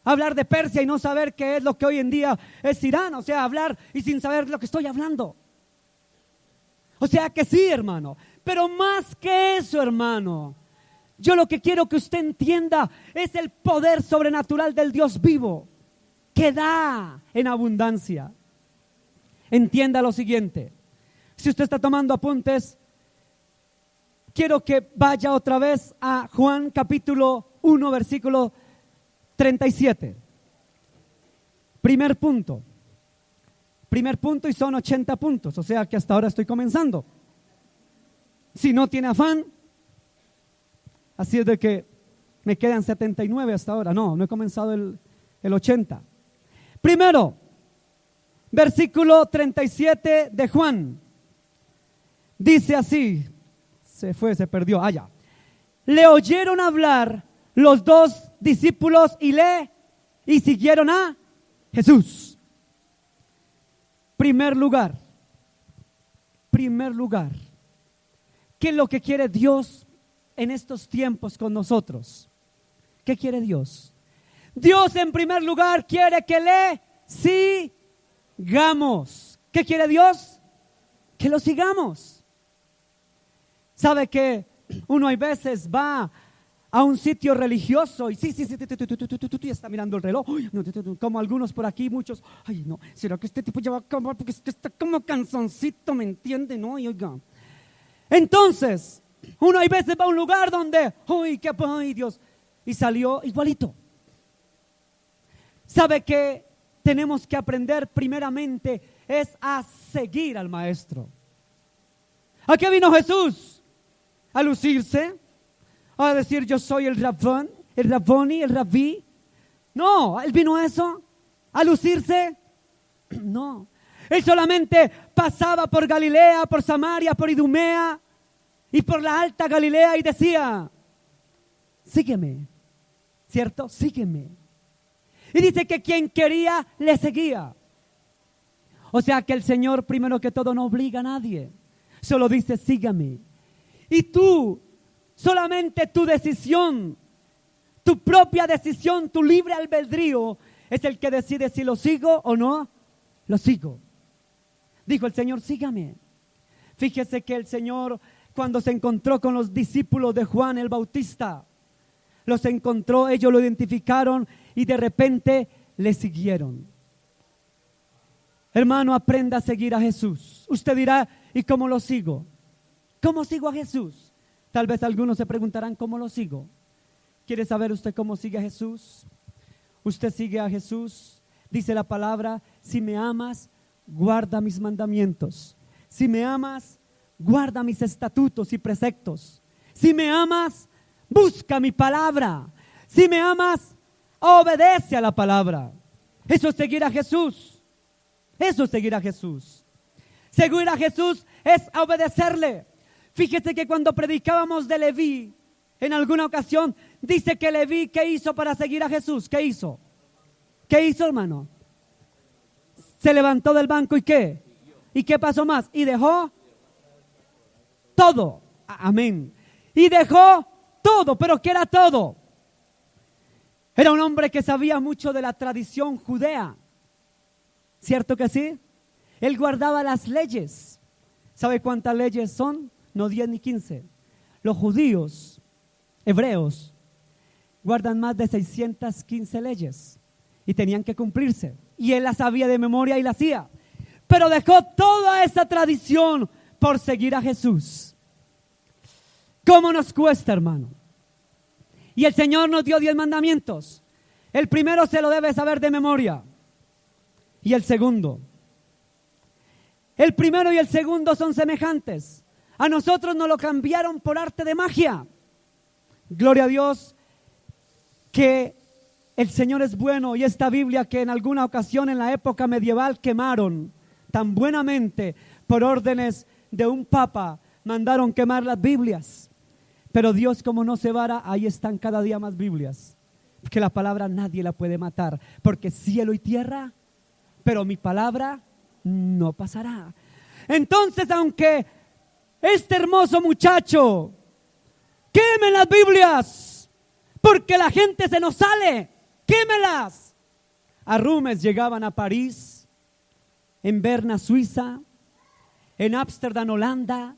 [SPEAKER 1] hablar de Persia y no saber qué es lo que hoy en día es Irán, o sea, hablar y sin saber lo que estoy hablando. O sea que sí, hermano, pero más que eso, hermano, yo lo que quiero que usted entienda es el poder sobrenatural del Dios vivo, que da en abundancia. Entienda lo siguiente, si usted está tomando apuntes, quiero que vaya otra vez a Juan capítulo 1, versículo 37. Primer punto y son 80 puntos, o sea que hasta ahora estoy comenzando. Si no tiene afán, así es de que me quedan 79 hasta ahora. No he comenzado el 80. Primero, versículo 37 de Juan. Dice así, se perdió, allá. Le oyeron hablar los dos discípulos y siguieron a Jesús. Primer lugar, ¿qué es lo que quiere Dios en estos tiempos con nosotros? ¿Qué quiere Dios? Dios en primer lugar quiere que le sigamos. ¿Qué quiere Dios? Que lo sigamos. ¿Sabe que uno hay veces va a un sitio religioso y sí, está mirando el reloj, como algunos por aquí, muchos, ay no, ¿será que este tipo ya va a acabar? Porque está como canzoncito, ¿me entiende? No, y oiga. Entonces, uno hay veces va a un lugar donde, ay Dios, y salió igualito. ¿Sabe que tenemos que aprender primeramente es a seguir al maestro? ¿A qué vino Jesús? A lucirse, a decir yo soy el rabón, el raboni, el rabí. No, él vino a eso, a lucirse. No, él solamente pasaba por Galilea, por Samaria, por Idumea y por la alta Galilea y decía, sígueme, ¿cierto? Sígueme. Y dice que quien quería le seguía. O sea que el Señor primero que todo no obliga a nadie, solo dice sígame. Y tú, solamente tu decisión, tu propia decisión, tu libre albedrío es el que decide si lo sigo o no lo sigo. Dijo el Señor, sígame. Fíjese que el Señor, cuando se encontró con los discípulos de Juan el Bautista, los encontró, ellos lo identificaron y de repente le siguieron. Hermano, aprenda a seguir a Jesús. Usted dirá, ¿y cómo lo sigo? ¿Cómo sigo a Jesús? Tal vez algunos se preguntarán, ¿cómo lo sigo? ¿Quiere saber usted cómo sigue a Jesús? Usted sigue a Jesús, dice la palabra, si me amas, guarda mis mandamientos. Si me amas, guarda mis estatutos y preceptos. Si me amas, busca mi palabra. Si me amas, obedece a la palabra. Eso es seguir a Jesús. Eso es seguir a Jesús. Seguir a Jesús es obedecerle. Fíjese que cuando predicábamos de Leví, en alguna ocasión, dice que Leví, ¿qué hizo para seguir a Jesús? ¿Qué hizo? ¿Qué hizo, hermano? Se levantó del banco y ¿qué? ¿Y qué pasó más? Y dejó todo. Amén. Y dejó todo, pero ¿qué era todo? Era un hombre que sabía mucho de la tradición judea. ¿Cierto que sí? Él guardaba las leyes. ¿Sabe cuántas leyes son? No 10 ni 15. Los judíos, hebreos, guardan más de 615 leyes y tenían que cumplirse. Y él las sabía de memoria y las hacía. Pero dejó toda esa tradición por seguir a Jesús. ¿Cómo nos cuesta, hermano? Y el Señor nos dio 10 mandamientos. El primero se lo debe saber de memoria. Y el segundo. El primero y el segundo son semejantes. A nosotros nos lo cambiaron por arte de magia. Gloria a Dios que el Señor es bueno, y esta Biblia que en alguna ocasión en la época medieval quemaron tan buenamente por órdenes de un papa, mandaron quemar las Biblias. Pero Dios, como no se vara, ahí están cada día más Biblias. Que la palabra nadie la puede matar, porque cielo y tierra, pero mi palabra no pasará. Entonces, aunque este hermoso muchacho queme las Biblias, porque la gente se nos sale, quémelas. A Rumes llegaban a París, en Berna, Suiza, en Ámsterdam, Holanda,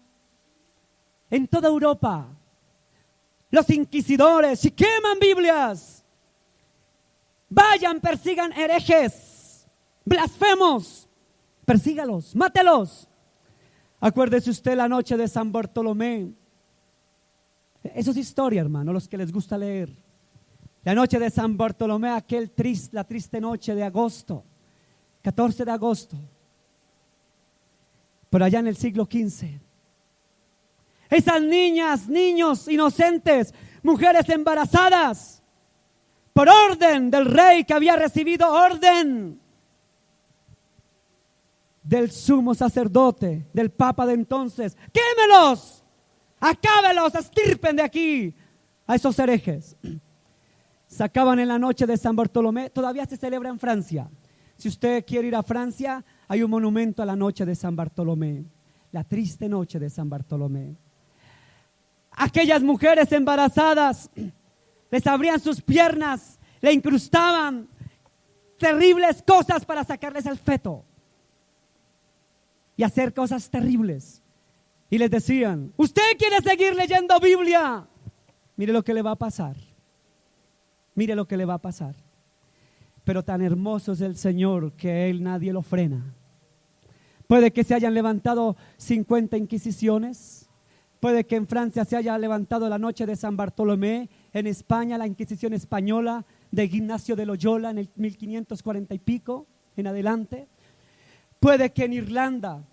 [SPEAKER 1] en toda Europa. Los inquisidores, si queman Biblias, vayan, persigan herejes, blasfemos, persígalos, mátelos. Acuérdese usted la noche de San Bartolomé. Eso es historia, hermano, los que les gusta leer. La noche de San Bartolomé, la triste noche de agosto, 14 de agosto, por allá en el siglo XV. Esas niñas, niños inocentes, mujeres embarazadas, por orden del rey que había recibido orden del sumo sacerdote, del papa de entonces, quémelos, acábelos, estirpen de aquí a esos herejes. Sacaban en la noche de San Bartolomé, todavía se celebra en Francia. Si usted quiere ir a Francia, hay un monumento a la noche de San Bartolomé, la triste noche de San Bartolomé. Aquellas mujeres embarazadas les abrían sus piernas, le incrustaban terribles cosas para sacarles el feto y hacer cosas terribles. Y les decían: ¿usted quiere seguir leyendo Biblia? Mire lo que le va a pasar. Mire lo que le va a pasar. Pero tan hermoso es el Señor que a Él nadie lo frena. Puede que se hayan levantado 50 inquisiciones. Puede que en Francia se haya levantado la noche de San Bartolomé. En España la Inquisición española de Ignacio de Loyola en el 1540 y pico en adelante. Puede que en Irlanda,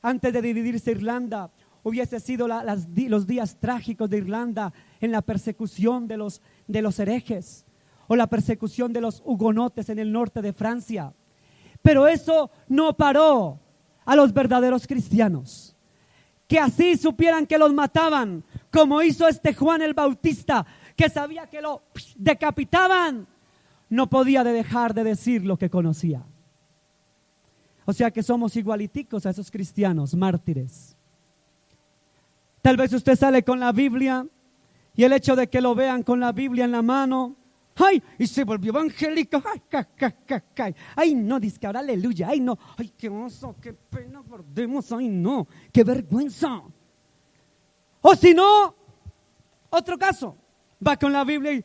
[SPEAKER 1] antes de dividirse Irlanda, hubiese sido los días trágicos de Irlanda en la persecución de los herejes o la persecución de los hugonotes en el norte de Francia. Pero eso no paró a los verdaderos cristianos. Que así supieran que los mataban, como hizo este Juan el Bautista, que sabía que lo decapitaban, no podía dejar de decir lo que conocía. O sea que somos igualiticos a esos cristianos mártires. Tal vez usted sale con la Biblia y el hecho de que lo vean con la Biblia en la mano, ¡ay! Y se volvió evangélico, ¡ay! ¡Ay, no! Dice que ahora aleluya, ¡ay, no! ¡Ay, qué oso, qué pena perdemos! ¡Ay, no! ¡Qué vergüenza! O si no, otro caso, va con la Biblia y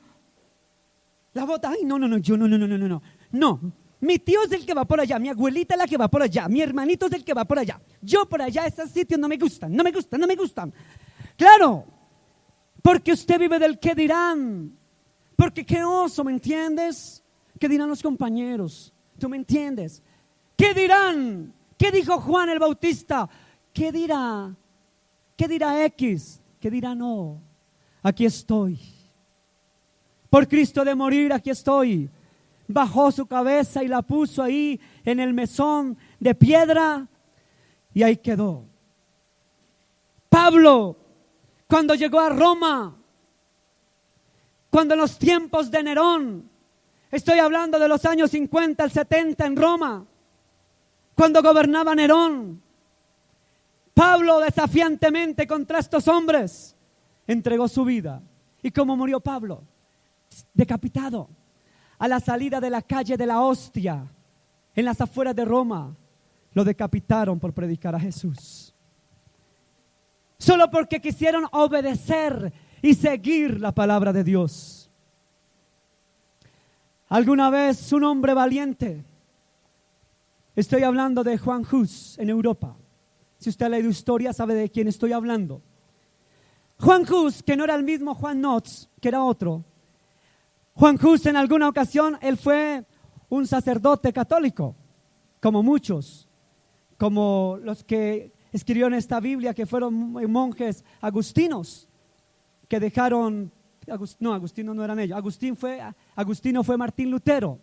[SPEAKER 1] la bota, ¡ay, no! Yo no. Mi tío es el que va por allá, mi abuelita es la que va por allá, mi hermanito es el que va por allá. Yo por allá, esos sitios no me gustan. Claro, porque usted vive del qué dirán. Porque qué oso, ¿me entiendes? ¿Qué dirán los compañeros? ¿Tú me entiendes? ¿Qué dirán? ¿Qué dijo Juan el Bautista? ¿Qué dirá? ¿Qué dirá X? ¿Qué dirá no? Aquí estoy. Por Cristo de morir, aquí estoy. Bajó su cabeza y la puso ahí en el mesón de piedra y ahí quedó. Pablo, cuando llegó a Roma, cuando en los tiempos de Nerón, estoy hablando de los años 50 al 70 en Roma, cuando gobernaba Nerón, Pablo desafiantemente contra estos hombres entregó su vida. ¿Y cómo murió Pablo? Decapitado. A la salida de la calle de la Hostia, en las afueras de Roma, lo decapitaron por predicar a Jesús. Solo porque quisieron obedecer y seguir la palabra de Dios. Alguna vez un hombre valiente, estoy hablando de Juan Hus en Europa. Si usted ha leído historia, sabe de quién estoy hablando. Juan Hus, que no era el mismo Juan Notz, que era otro. Juan Hus, en alguna ocasión, él fue un sacerdote católico, como muchos, como los que escribieron esta Biblia, que fueron monjes agustinos, que dejaron, no, agustinos no eran ellos, Agustino fue Martín Lutero.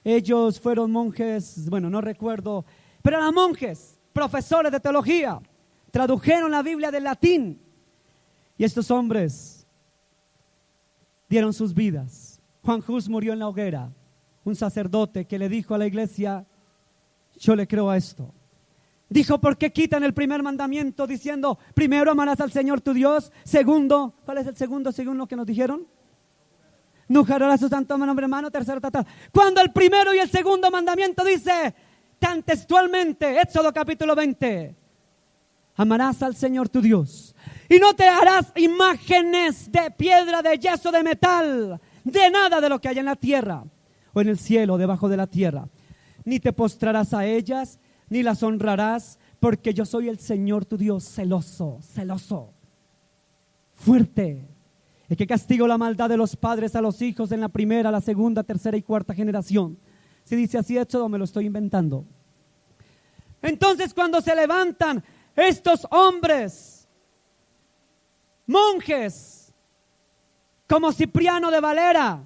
[SPEAKER 1] Ellos fueron monjes, bueno, no recuerdo, pero eran monjes, profesores de teología, tradujeron la Biblia del latín, y estos hombres dieron sus vidas. Juan Hus murió en la hoguera, un sacerdote que le dijo a la iglesia, yo le creo a esto. Dijo, ¿por qué quitan el primer mandamiento diciendo, primero amarás al Señor tu Dios? Segundo, ¿cuál es el segundo según lo que nos dijeron? No jurarás su santo nombre, hermano. Tercero, tal. Cuando el primero y el segundo mandamiento dice, tan textualmente, Éxodo capítulo 20, amarás al Señor tu Dios y no te harás imágenes de piedra, de yeso, de metal, de nada de lo que hay en la tierra o en el cielo, debajo de la tierra. Ni te postrarás a ellas, ni las honrarás, porque yo soy el Señor tu Dios, celoso, fuerte, el que castigo la maldad de los padres a los hijos en la primera, la segunda, tercera y cuarta generación. Si dice así Éxodo, me lo estoy inventando. Entonces, cuando se levantan estos hombres, monjes, como Cipriano de Valera,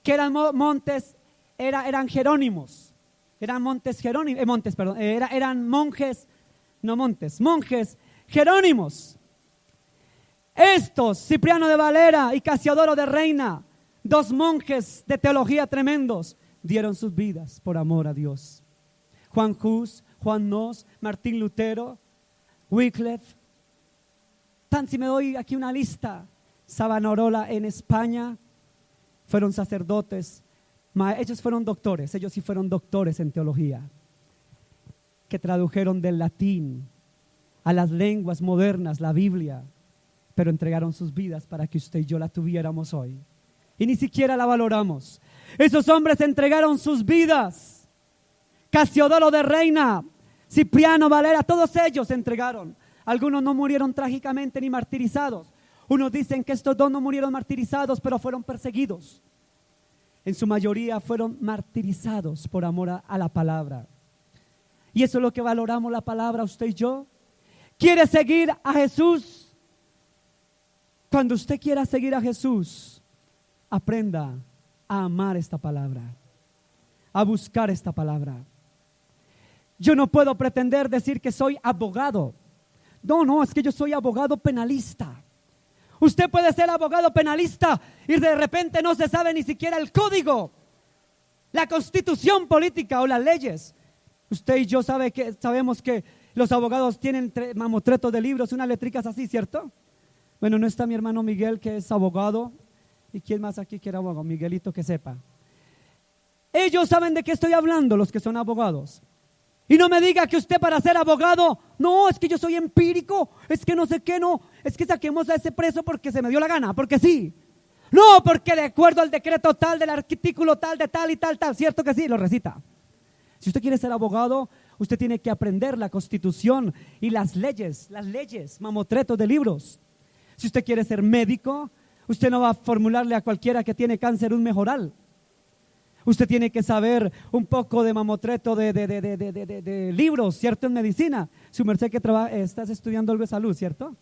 [SPEAKER 1] que eran eran jerónimos. Eran monjes jerónimos. Estos, Cipriano de Valera y Casiodoro de Reina, dos monjes de teología tremendos, dieron sus vidas por amor a Dios. Juan Hus, Juan Notz, Martín Lutero, Wycliffe. Si me doy aquí una lista, Savonarola en España, fueron sacerdotes. Ellos fueron doctores, ellos sí fueron doctores en teología, que tradujeron del latín a las lenguas modernas la Biblia, pero entregaron sus vidas para que usted y yo la tuviéramos hoy. Y ni siquiera la valoramos. Esos hombres entregaron sus vidas. Casiodoro de Reina, Cipriano Valera, todos ellos entregaron. Algunos no murieron trágicamente ni martirizados. Unos dicen que estos dos no murieron martirizados, pero fueron perseguidos. En su mayoría fueron martirizados por amor a la palabra. Y eso es lo que valoramos la palabra, usted y yo. ¿Quiere seguir a Jesús? Cuando usted quiera seguir a Jesús, aprenda a amar esta palabra, a buscar esta palabra. Yo no puedo pretender decir que soy abogado. No, es que yo soy abogado penalista. Usted puede ser abogado penalista y de repente no se sabe ni siquiera el código, la constitución política o las leyes. Usted y yo sabemos que los abogados tienen mamotretos de libros, unas letricas así, ¿cierto? Bueno, no está mi hermano Miguel, que es abogado. ¿Y quién más aquí que era abogado? Miguelito, que sepa. Ellos saben de qué estoy hablando, los que son abogados. Y no me diga que usted para ser abogado, no, es que yo soy empírico, es que no sé qué, no, es que saquemos a ese preso porque se me dio la gana, porque sí. No, porque de acuerdo al decreto tal, del artículo tal, de tal y tal, ¿cierto que sí? Lo recita. Si usted quiere ser abogado, usted tiene que aprender la Constitución y las leyes, mamotretos de libros. Si usted quiere ser médico, usted no va a formularle a cualquiera que tiene cáncer un mejoral. Usted tiene que saber un poco de mamotreto de libros, ¿cierto? En medicina. Su merced que estás estudiando algo de salud, ¿cierto?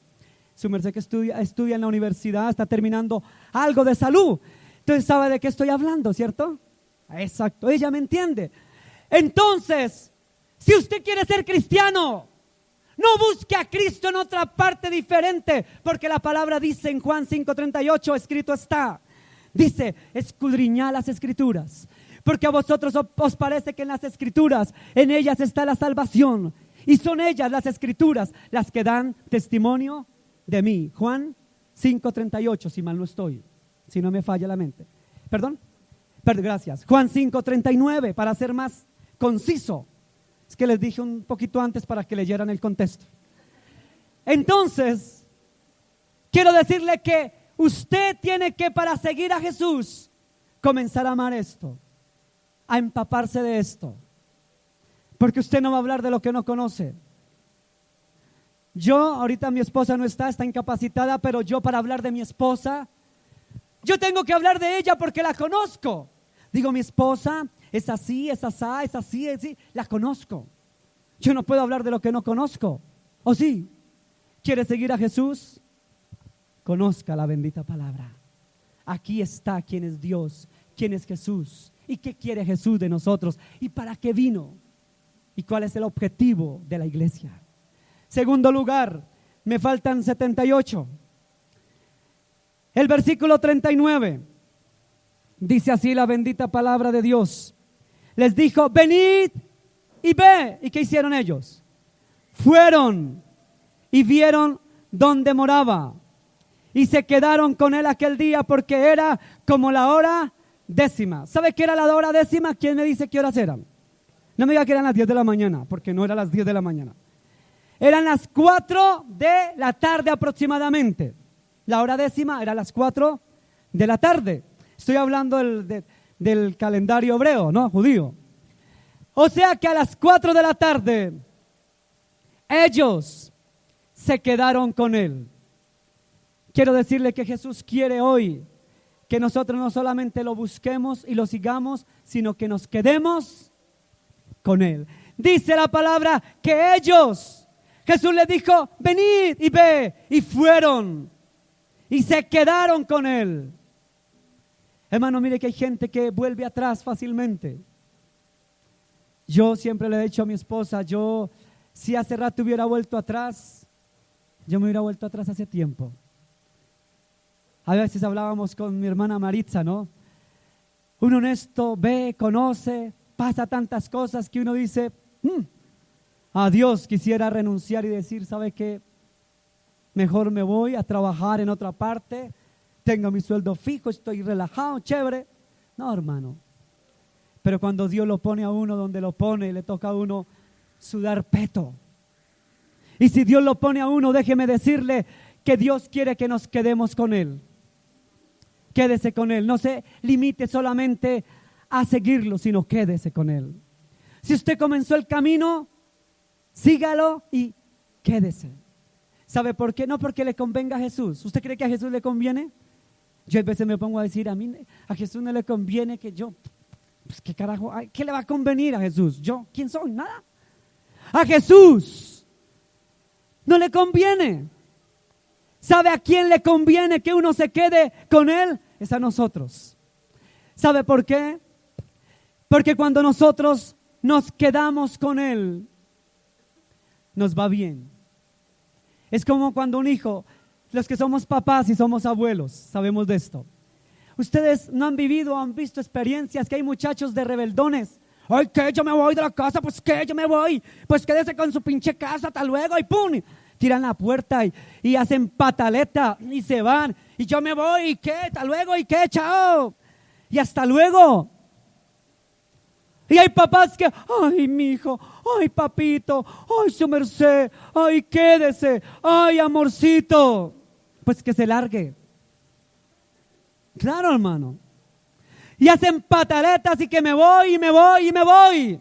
[SPEAKER 1] Su merced que estudia en la universidad, está terminando algo de salud. Entonces sabe de qué estoy hablando, ¿cierto? Exacto, ella me entiende. Entonces, si usted quiere ser cristiano, no busque a Cristo en otra parte diferente, porque la palabra dice en Juan 5:38, escrito está. Dice, escudriñad las escrituras, porque a vosotros os parece que en las escrituras, en ellas está la salvación, y son ellas las escrituras las que dan testimonio de mí. Juan 5:38, si mal no estoy, si no me falla la mente. Perdón, gracias. Juan 5:39, para ser más conciso. Es que les dije un poquito antes para que leyeran el contexto. Entonces, quiero decirle que Usted tiene que, para seguir a Jesús, comenzar a amar esto, a empaparse de esto. Porque usted no va a hablar de lo que no conoce. Yo, ahorita mi esposa no está incapacitada, pero yo para hablar de mi esposa, yo tengo que hablar de ella porque la conozco. Digo, mi esposa es así, es asá, es así, la conozco. Yo no puedo hablar de lo que no conozco. ¿O sí? ¿Quiere seguir a Jesús? Conozca la bendita palabra. Aquí está quién es Dios, quién es Jesús y qué quiere Jesús de nosotros y para qué vino y cuál es el objetivo de la iglesia. Segundo lugar, me faltan 78. El versículo 39 dice así la bendita palabra de Dios. Les dijo, venid y ve. ¿Y qué hicieron ellos? Fueron y vieron dónde moraba y se quedaron con él aquel día porque era como la hora 10. ¿Sabe qué era la hora 10? ¿Quién me dice qué horas eran? No me diga que eran las 10 de la mañana, porque no eran las 10 de la mañana. Eran las 4 de la tarde aproximadamente. La hora 10 era las 4 de la tarde. Estoy hablando del calendario hebreo, ¿no? Judío. O sea que a las 4 de la tarde ellos se quedaron con él. Quiero decirle que Jesús quiere hoy que nosotros no solamente lo busquemos y lo sigamos, sino que nos quedemos con él. Dice la palabra que ellos, Jesús les dijo, venid y ve, y fueron y se quedaron con él. Hermano, mire que hay gente que vuelve atrás fácilmente. Yo siempre le he dicho a mi esposa, si hace rato hubiera vuelto atrás, yo me hubiera vuelto atrás hace tiempo. A veces hablábamos con mi hermana Maritza, ¿no? Uno honesto ve, conoce, pasa tantas cosas que uno dice, a Dios quisiera renunciar y decir, ¿sabe qué? Mejor me voy a trabajar en otra parte, tengo mi sueldo fijo, estoy relajado, chévere. No, hermano. Pero cuando Dios lo pone a uno donde lo pone, le toca a uno sudar peto. Y si Dios lo pone a uno, déjeme decirle que Dios quiere que nos quedemos con Él. Quédese con Él, no se limite solamente a seguirlo, sino quédese con Él. Si usted comenzó el camino, sígalo y quédese. ¿Sabe por qué? No porque le convenga a Jesús. ¿Usted cree que a Jesús le conviene? Yo a veces me pongo a decir, a Jesús no le conviene que yo, pues qué carajo, ¿qué le va a convenir a Jesús? ¿Yo? ¿Quién soy? Nada. A Jesús no le conviene. ¿Sabe a quién le conviene que uno se quede con Él? Es a nosotros. ¿Sabe por qué? Porque cuando nosotros nos quedamos con Él, nos va bien. Es como cuando un hijo, los que somos papás y somos abuelos, sabemos de esto. Ustedes no han vivido, han visto experiencias que hay muchachos de rebeldones. Ay, que yo me voy de la casa, pues que yo me voy, pues quédese con su pinche casa, hasta luego, y pum, tiran la puerta y hacen pataleta y se van, y yo me voy, y qué, hasta luego, y qué, chao, y hasta luego. Y hay papás que, ay, mi hijo, ay, papito, ay, su merced, ay, quédese, ay, amorcito, pues que se largue. Claro, hermano. Y hacen pataletas y que me voy, y me voy, y me voy.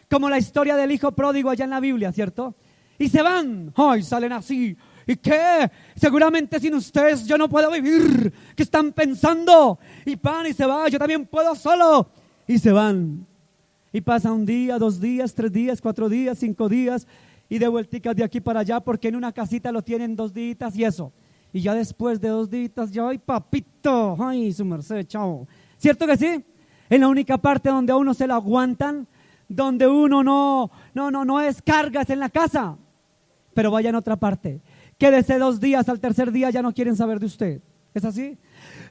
[SPEAKER 1] Como la historia del hijo pródigo allá en la Biblia, ¿cierto? Y se van, ay, salen así. ¿Y qué? Seguramente sin ustedes yo no puedo vivir. ¿Qué están pensando? Y van y se van, yo también puedo solo. Y se van. Y pasa un día, 2 días, 3 días, 4 días, 5 días. Y de vuelticas de aquí para allá porque en una casita lo tienen 2 días y eso. Y ya después de 2 días, ya, ay, papito, ay, su merced, chao. ¿Cierto que sí? Es la única parte donde a uno se lo aguantan, donde uno no es cargas en la casa. Pero vaya en otra parte. Quédese 2 días, al tercer día ya no quieren saber de usted. ¿Es así?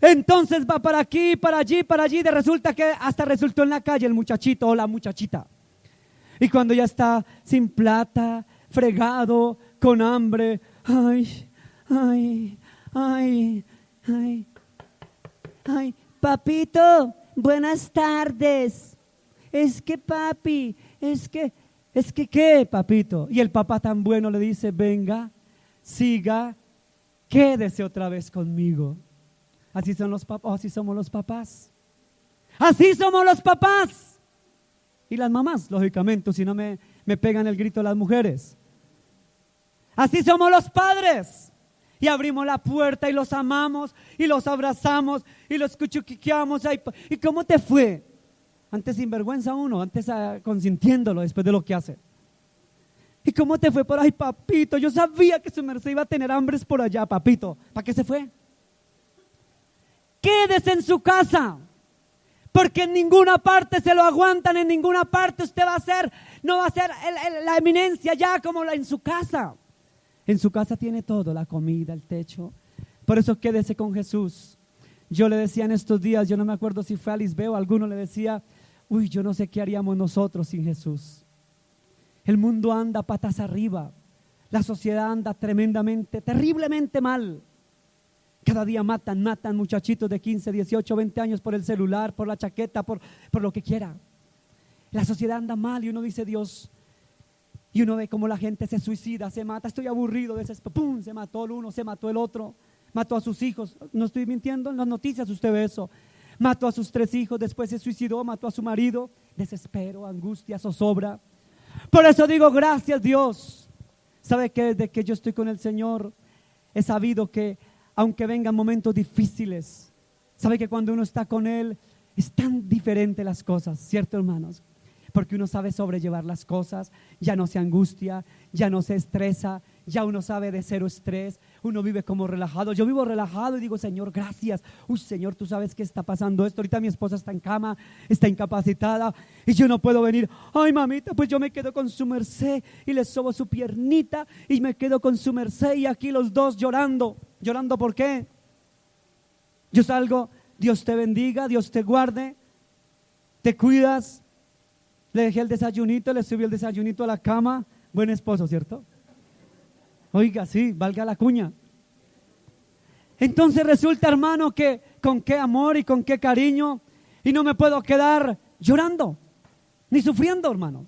[SPEAKER 1] Entonces va para aquí, para allí, para allí. Resulta que hasta resultó en la calle el muchachito o la muchachita. Y cuando ya está sin plata, fregado, con hambre, ay, ay, ay, ay, ay, papito, buenas tardes. Es que papi, es que ¿qué, papito? Y el papá tan bueno le dice, venga, siga, quédese otra vez conmigo. Así son los papás, así somos los papás. Así somos los papás. Y las mamás, lógicamente, si no me pegan el grito las mujeres. Así somos los padres. Y abrimos la puerta y los amamos y los abrazamos y los cuchuquiqueamos. ¿Y cómo te fue? Antes sinvergüenza uno, antes consintiéndolo después de lo que hace. ¿Y cómo te fue por ahí, papito? Yo sabía que su merced iba a tener hambres por allá, papito. ¿Para qué se fue? Quédese en su casa, porque en ninguna parte se lo aguantan, en ninguna parte usted va a ser, no va a ser la eminencia ya como en su casa. En su casa tiene todo, la comida, el techo. Por eso quédese con Jesús. Yo le decía en estos días, yo no me acuerdo si fue a Lisbeth o alguno le decía, uy, yo no sé qué haríamos nosotros sin Jesús. El mundo anda patas arriba, la sociedad anda tremendamente, terriblemente mal. Cada día matan muchachitos de 15, 18, 20 años por el celular, por la chaqueta, por lo que quiera. La sociedad anda mal y uno dice Dios, y uno ve cómo la gente se suicida, se mata, estoy aburrido, ¡pum! Se mató el uno, se mató el otro, mató a sus hijos, no estoy mintiendo, en las noticias usted ve eso, mató a sus 3 hijos, después se suicidó, mató a su marido, desespero, angustia, zozobra. Por eso digo gracias Dios. ¿Sabe que desde que yo estoy con el Señor he sabido que aunque vengan momentos difíciles, sabe que cuando uno está con Él es tan diferente las cosas, ¿cierto, hermanos? Porque uno sabe sobrellevar las cosas, ya no se angustia, ya no se estresa, ya uno sabe de cero estrés, uno vive como relajado. Yo vivo relajado y digo, Señor, gracias. Uy, Señor, tú sabes que está pasando esto. Ahorita mi esposa está en cama, está incapacitada y yo no puedo venir. Ay, mamita, pues yo me quedo con su merced y le sobo su piernita y me quedo con su merced y aquí los dos llorando. ¿Llorando por qué? Yo salgo, Dios te bendiga, Dios te guarde, te cuidas. Le dejé el desayunito, le subí el desayunito a la cama. Buen esposo, ¿cierto? Oiga, sí, valga la cuña. Entonces resulta, hermano, que con qué amor y con qué cariño, y no me puedo quedar llorando, ni sufriendo, hermano.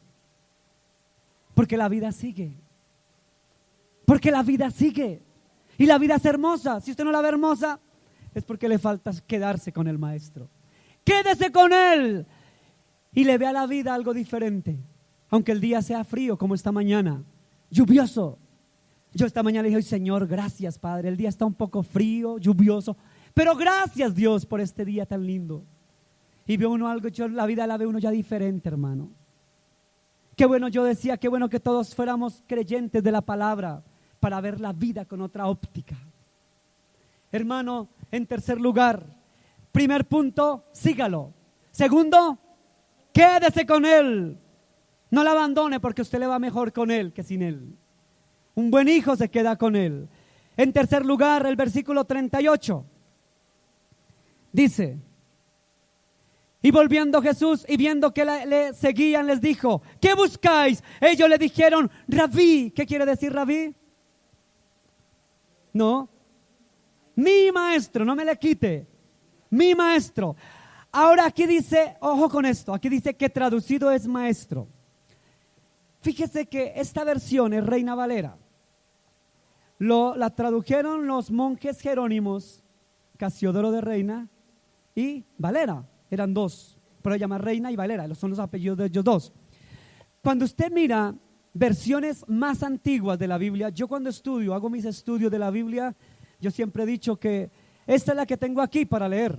[SPEAKER 1] Porque la vida sigue. Porque la vida sigue. Y la vida es hermosa. Si usted no la ve hermosa, es porque le falta quedarse con el Maestro. Quédese con Él. Y le ve a la vida algo diferente, aunque el día sea frío como esta mañana, lluvioso. Yo esta mañana le dije, Señor, gracias Padre, el día está un poco frío, lluvioso, pero gracias Dios por este día tan lindo. Y ve uno algo, la vida la ve uno ya diferente, hermano. Qué bueno, yo decía, qué bueno que todos fuéramos creyentes de la palabra para ver la vida con otra óptica. Hermano, en tercer lugar, primer punto, sígalo. Segundo, quédese con Él. No la abandone porque usted le va mejor con Él que sin Él. Un buen hijo se queda con Él. En tercer lugar, el versículo 38 dice: y volviendo Jesús y viendo que le seguían, les dijo: ¿qué buscáis? Ellos le dijeron: Rabí. ¿Qué quiere decir Rabí? No, mi maestro, no me le quite. Mi maestro. Ahora aquí dice, ojo con esto, aquí dice que traducido es maestro. Fíjese que esta versión es Reina Valera. La tradujeron los monjes jerónimos, Casiodoro de Reina y Valera. Eran dos, pero se llama Reina y Valera, son los apellidos de ellos dos. Cuando usted mira versiones más antiguas de la Biblia, yo cuando hago mis estudios de la Biblia, yo siempre he dicho que esta es la que tengo aquí para leer.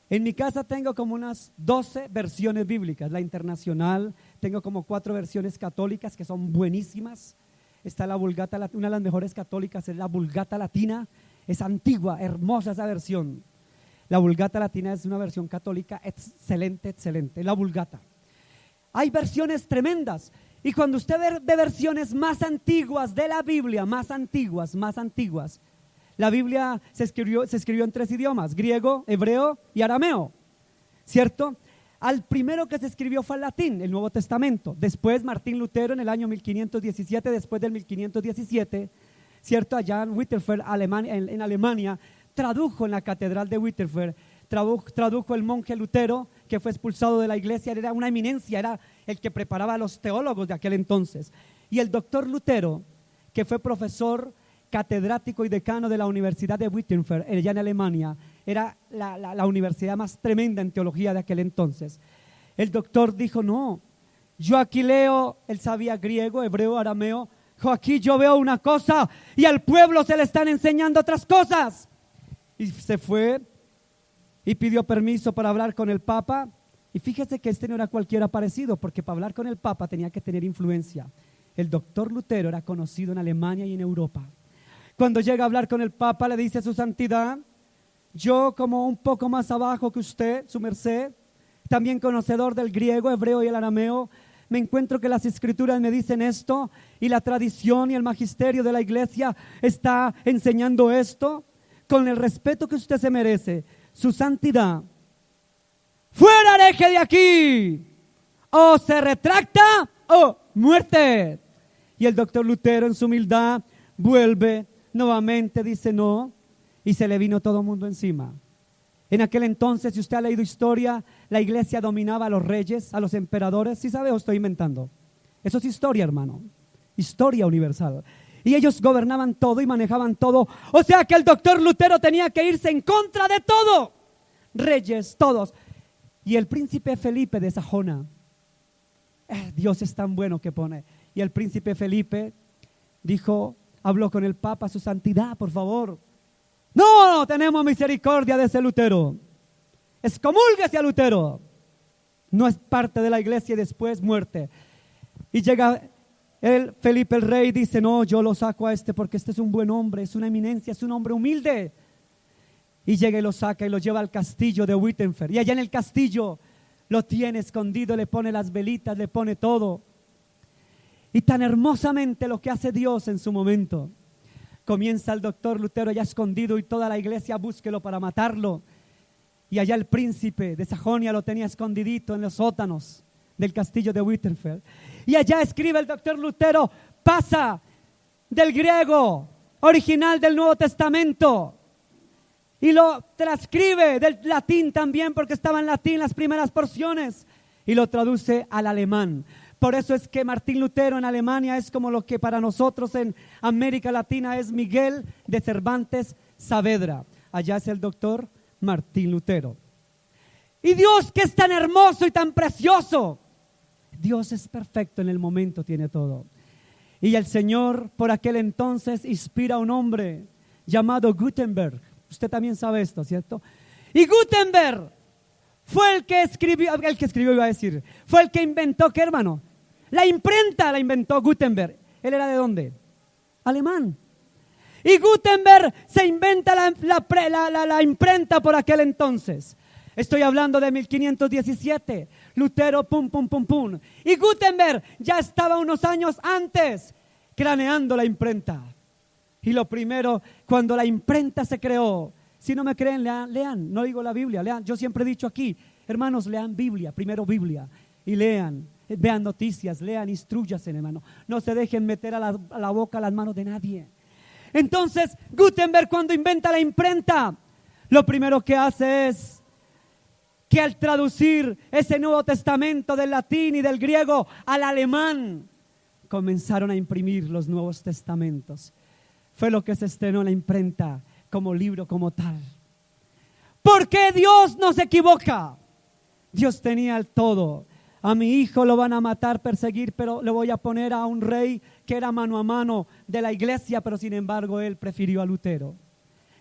[SPEAKER 1] En mi casa tengo como unas 12 versiones bíblicas, la internacional, tengo como 4 versiones católicas que son buenísimas. Está la Vulgata Latina, una de las mejores católicas es la Vulgata Latina, es antigua, hermosa esa versión. La Vulgata Latina es una versión católica excelente, excelente, la Vulgata. Hay versiones tremendas y cuando usted ve versiones más antiguas de la Biblia, más antiguas, la Biblia se escribió en 3 idiomas, griego, hebreo y arameo, ¿cierto? Al primero que se escribió fue el latín, el Nuevo Testamento. Después Martín Lutero en el año 1517, después del 1517, ¿cierto? Allá en Wittenberg, en Alemania, tradujo en la catedral de Wittenberg, tradujo el monje Lutero, que fue expulsado de la iglesia, era una eminencia, era el que preparaba a los teólogos de aquel entonces. Y el doctor Lutero, que fue profesor catedrático y decano de la Universidad de Wittenberg, allá en Alemania. Era la universidad más tremenda en teología de aquel entonces. El doctor dijo, no, yo aquí leo, él sabía griego, hebreo, arameo. Dijo, aquí yo veo una cosa y al pueblo se le están enseñando otras cosas. Y se fue y pidió permiso para hablar con el Papa. Y fíjese que este no era cualquiera parecido, porque para hablar con el Papa tenía que tener influencia. El doctor Lutero era conocido en Alemania y en Europa. Cuando llega a hablar con el Papa, le dice: su santidad, yo como un poco más abajo que usted, su merced, también conocedor del griego, hebreo y el arameo, me encuentro que las escrituras me dicen esto, y la tradición y el magisterio de la iglesia está enseñando esto. Con el respeto que usted se merece, su santidad, fuera hereje de aquí, o se retracta o muerte. Y el doctor Lutero en su humildad vuelve nuevamente, dice no, y se le vino todo el mundo encima. En aquel entonces, si usted ha leído historia, la iglesia dominaba a los reyes, a los emperadores. ¿Sí sabe o estoy inventando? Eso es historia, hermano, historia universal. Y ellos gobernaban todo y manejaban todo. O sea que el doctor Lutero tenía que irse en contra de todo. Reyes, todos. Y el príncipe Felipe de Sajona, Dios es tan bueno que pone. Y el príncipe Felipe dijo, habló con el Papa, su santidad, por favor. No, tenemos misericordia de ese Lutero. Excomúlguese a Lutero. No es parte de la iglesia y después muerte. Y llega Felipe el rey, dice, no, yo lo saco a este porque este es un buen hombre, es una eminencia, es un hombre humilde. Y llega y lo saca y lo lleva al castillo de Wittenberg. Y allá en el castillo lo tiene escondido, le pone las velitas, le pone todo. Y tan hermosamente lo que hace Dios en su momento. Comienza el doctor Lutero ya escondido y toda la iglesia búsquelo para matarlo. Y allá el príncipe de Sajonia lo tenía escondidito en los sótanos del castillo de Wittenberg. Y allá escribe el doctor Lutero, pasa del griego original del Nuevo Testamento y lo transcribe del latín también, porque estaba en latín las primeras porciones, y lo traduce al alemán. Por eso es que Martín Lutero en Alemania es como lo que para nosotros en América Latina es Miguel de Cervantes Saavedra. Allá es el doctor Martín Lutero. Y Dios, que es tan hermoso y tan precioso, Dios es perfecto, en el momento tiene todo. Y el Señor por aquel entonces inspira a un hombre llamado Gutenberg. Usted también sabe esto, ¿cierto? Y Gutenberg fue el que escribió, iba a decir, fue el que inventó, ¿qué, hermano? La imprenta la inventó Gutenberg. ¿Él era de dónde? Alemán. Y Gutenberg se inventa la imprenta por aquel entonces. Estoy hablando de 1517. Lutero, pum. Y Gutenberg ya estaba unos años antes craneando la imprenta. Y lo primero, cuando la imprenta se creó, si no me creen, lean, no digo la Biblia, lean. Yo siempre he dicho aquí, hermanos, lean Biblia, primero Biblia, y lean, vean noticias, lean, instrúyanse, hermano. No se dejen meter a la boca las manos de nadie. Entonces, Gutenberg, cuando inventa la imprenta, lo primero que hace es que al traducir ese Nuevo Testamento del latín y del griego al alemán, comenzaron a imprimir los Nuevos Testamentos. Fue lo que se estrenó en la imprenta como libro, como tal. ¿Por qué Dios no se equivoca? Dios tenía el todo. A mi hijo lo van a matar, perseguir, pero le voy a poner a un rey que era mano a mano de la iglesia, pero sin embargo él prefirió a Lutero.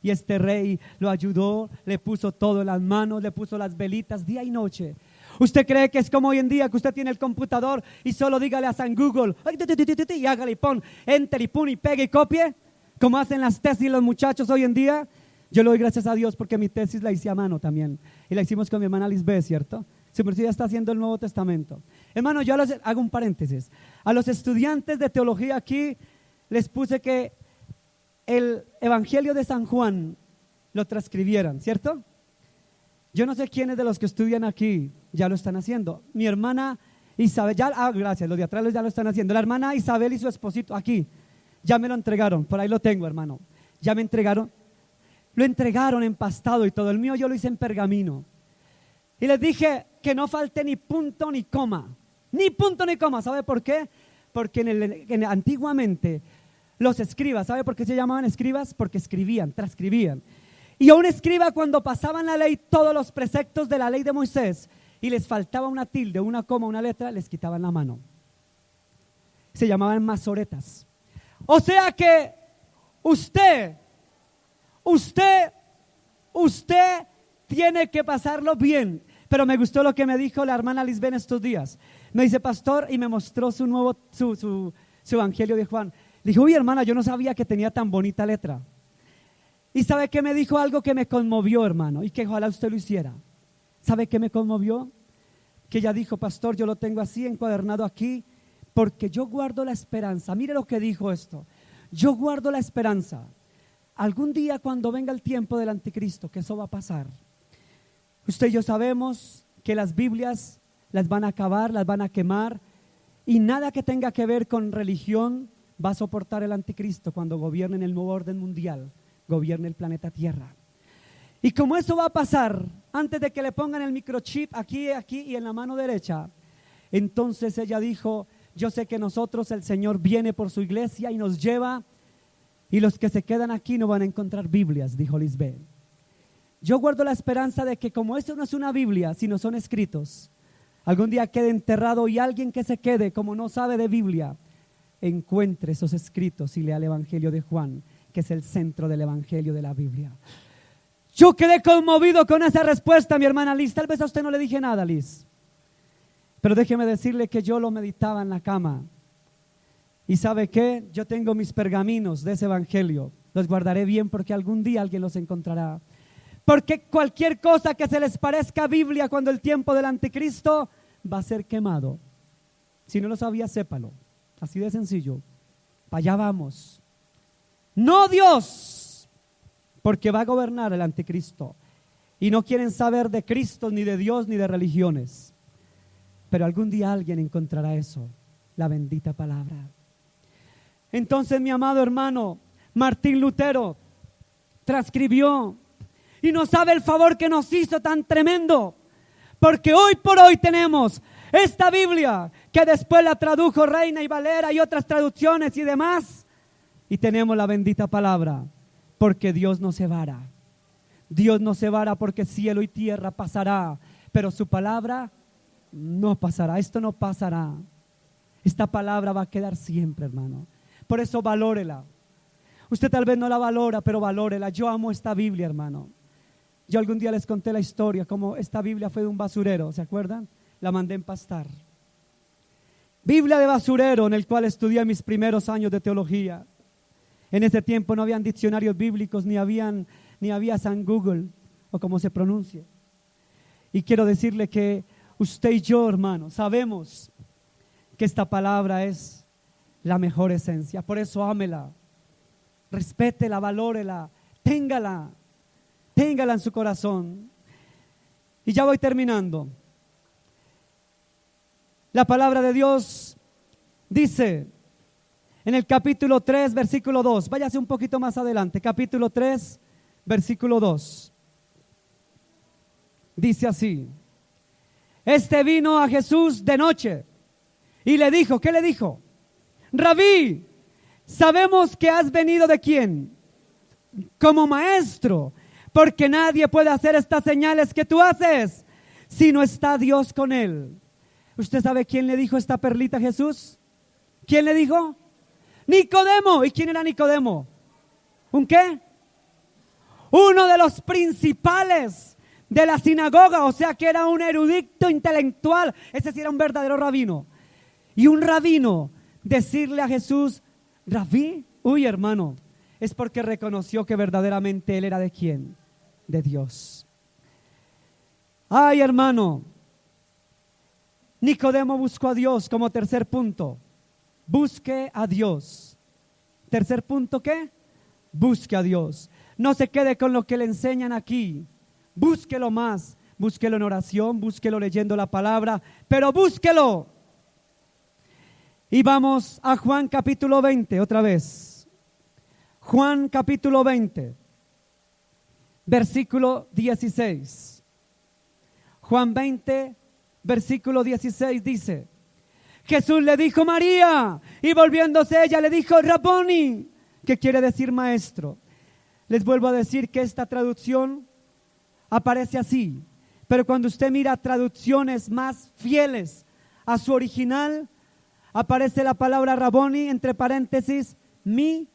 [SPEAKER 1] Y este rey lo ayudó, le puso todo en las manos, le puso las velitas día y noche. ¿Usted cree que es como hoy en día que usted tiene el computador y solo dígale a San Google y hágale y pon enter y pon y pegue y copie? Como hacen las tesis los muchachos hoy en día. Yo le doy gracias a Dios porque mi tesis la hice a mano también. Y la hicimos con mi hermana Lisbeth, ¿cierto? Su merced está haciendo el Nuevo Testamento. Hermano, yo hago un paréntesis. A los estudiantes de teología aquí les puse que el Evangelio de San Juan lo transcribieran, ¿cierto? Yo no sé quiénes de los que estudian aquí ya lo están haciendo. Mi hermana Isabel, gracias, los de atrás ya lo están haciendo. La hermana Isabel y su esposito aquí, ya me lo entregaron, por ahí lo tengo, hermano. Ya me entregaron, lo entregaron empastado y todo. El mío yo lo hice en pergamino. Y les dije que no falte ni punto ni coma. Ni punto ni coma. ¿Sabe por qué? Porque antiguamente Los escribas, ¿sabe por qué se llamaban escribas? Porque escribían, transcribían. Y a un escriba, cuando pasaban la ley, todos los preceptos de la ley de Moisés, y les faltaba una tilde, una coma, una letra, les quitaban la mano. Se llamaban masoretas. O sea que usted tiene que pasarlo bien. Pero me gustó lo que me dijo la hermana Lisbeth estos días. Me dice, pastor, y me mostró su evangelio de Juan. Le dije, uy, hermana, yo no sabía que tenía tan bonita letra. Y sabe que me dijo algo que me conmovió, hermano, y que ojalá usted lo hiciera. ¿Sabe qué me conmovió? Que ella dijo, pastor, yo lo tengo así encuadernado aquí, porque yo guardo la esperanza. Mire lo que dijo esto. Yo guardo la esperanza. Algún día, cuando venga el tiempo del anticristo, que eso va a pasar. Usted y yo sabemos que las Biblias las van a acabar, las van a quemar, y nada que tenga que ver con religión va a soportar el anticristo cuando gobierne en el nuevo orden mundial, gobierne el planeta Tierra. Y como eso va a pasar, antes de que le pongan el microchip aquí y en la mano derecha, entonces ella dijo, yo sé que nosotros, el Señor viene por su iglesia y nos lleva, y los que se quedan aquí no van a encontrar Biblias, dijo Lisbeth. Yo guardo la esperanza de que como esto no es una Biblia, sino son escritos, algún día quede enterrado y alguien que se quede, como no sabe de Biblia, encuentre esos escritos y lea el Evangelio de Juan, que es el centro del Evangelio de la Biblia. Yo quedé conmovido con esa respuesta, mi hermana Liz. Tal vez a usted no le dije nada, Liz, pero déjeme decirle que yo lo meditaba en la cama. Y ¿sabe qué? Yo tengo mis pergaminos de ese Evangelio, los guardaré bien porque algún día alguien los encontrará. Porque cualquier cosa que se les parezca a Biblia cuando el tiempo del anticristo va a ser quemado. Si no lo sabía, sépalo. Así de sencillo. Para allá vamos. No Dios, porque va a gobernar el anticristo. Y no quieren saber de Cristo, ni de Dios, ni de religiones. Pero algún día alguien encontrará eso, la bendita palabra. Entonces, mi amado hermano, Martín Lutero transcribió. Y no sabe el favor que nos hizo tan tremendo, porque hoy por hoy tenemos esta Biblia que después la tradujo Reina y Valera y otras traducciones y demás, y tenemos la bendita palabra, porque Dios no se vara. Dios no se vara porque cielo y tierra pasará, pero su palabra no pasará. Esto no pasará. Esta palabra va a quedar siempre, hermano. Por eso valórela. Usted tal vez no la valora, pero valórela. Yo amo esta Biblia, hermano. Yo algún día les conté la historia, como esta Biblia fue de un basurero, ¿se acuerdan? La mandé empastar. Biblia de basurero en el cual estudié mis primeros años de teología. En ese tiempo no habían diccionarios bíblicos, ni había San Google, o como se pronuncie. Y quiero decirle que usted y yo, hermano, sabemos que esta palabra es la mejor esencia. Por eso ámela, respétela, valórela, téngala en su corazón. Y ya voy terminando. La palabra de Dios dice en el capítulo 3, versículo 2. Váyase un poquito más adelante. Capítulo 3, versículo 2. Dice así: este vino a Jesús de noche y le dijo, ¿qué le dijo? Rabí, sabemos que has venido ¿de quién? Como maestro, porque nadie puede hacer estas señales que tú haces si no está Dios con él. ¿Usted sabe quién le dijo esta perlita a Jesús? ¿Quién le dijo? Nicodemo. ¿Y quién era Nicodemo? ¿Un qué? Uno de los principales de la sinagoga, o sea que era un erudito intelectual. Ese sí era un verdadero rabino. Y un rabino decirle a Jesús, Rabí, uy hermano, es porque reconoció que verdaderamente él era ¿de quién? De Dios. Ay, hermano, Nicodemo buscó a Dios como tercer punto. Busque a Dios. Tercer punto, ¿qué? Busque a Dios. No se quede con lo que le enseñan aquí. Búsquelo más. Búsquelo en oración, búsquelo leyendo la palabra, pero búsquelo. Y vamos a Juan capítulo 20 otra vez. Juan capítulo 20. Versículo 16. Juan 20, versículo 16 dice: Jesús le dijo María, Y volviéndose ella le dijo, Raboni, que quiere decir maestro. Les vuelvo a decir que esta traducción aparece así, pero cuando usted mira traducciones más fieles a su original, aparece la palabra Raboni entre paréntesis, mi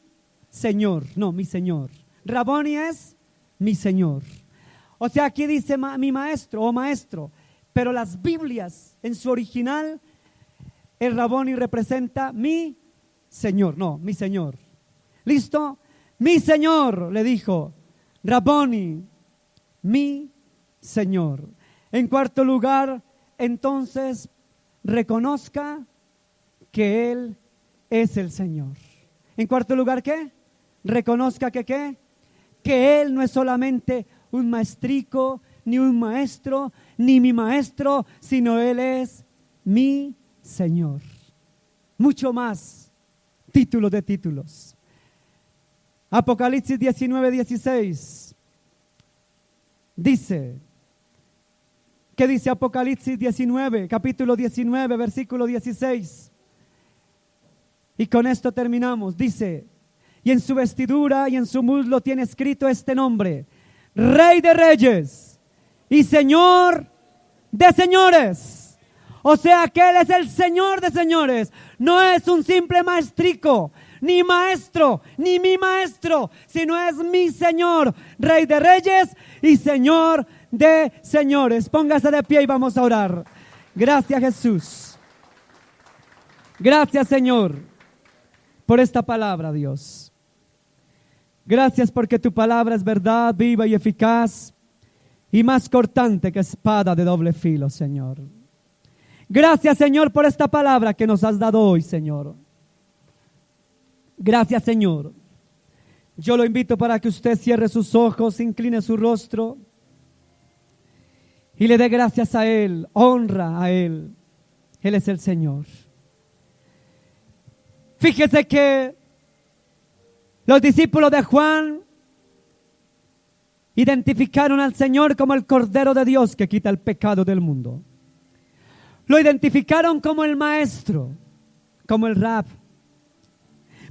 [SPEAKER 1] Señor, no mi Señor. Raboni es mi Señor. O sea, aquí dice mi maestro o maestro, pero las Biblias en su original, el Raboni representa mi Señor, no, mi Señor. ¿Listo? Mi Señor, le dijo, Raboni, mi Señor. En cuarto lugar, entonces, reconozca que Él es el Señor. En cuarto lugar, ¿qué? Reconozca que ¿qué? Que Él no es solamente un maestrico, ni un maestro, ni mi maestro, sino Él es mi Señor. Mucho más, título de títulos. Apocalipsis 19:16 dice, ¿qué dice Apocalipsis 19, capítulo 19, versículo 16? Y con esto terminamos. Dice, y en su vestidura y en su muslo tiene escrito este nombre, Rey de Reyes y Señor de Señores. O sea que Él es el Señor de señores. No es un simple maestrico, ni maestro, ni mi maestro, sino es mi Señor, Rey de Reyes y Señor de señores. Póngase de pie y vamos a orar. Gracias, Jesús. Gracias, Señor, por esta palabra, Dios. Gracias porque tu palabra es verdad, viva y eficaz y más cortante que espada de doble filo, Señor. Gracias, Señor, por esta palabra que nos has dado hoy, Señor. Gracias, Señor. Yo lo invito para que usted cierre sus ojos, incline su rostro y le dé gracias a Él, honra a Él. Él es el Señor. Fíjese que los discípulos de Juan identificaron al Señor como el Cordero de Dios que quita el pecado del mundo. Lo identificaron como el Maestro, como el Rab.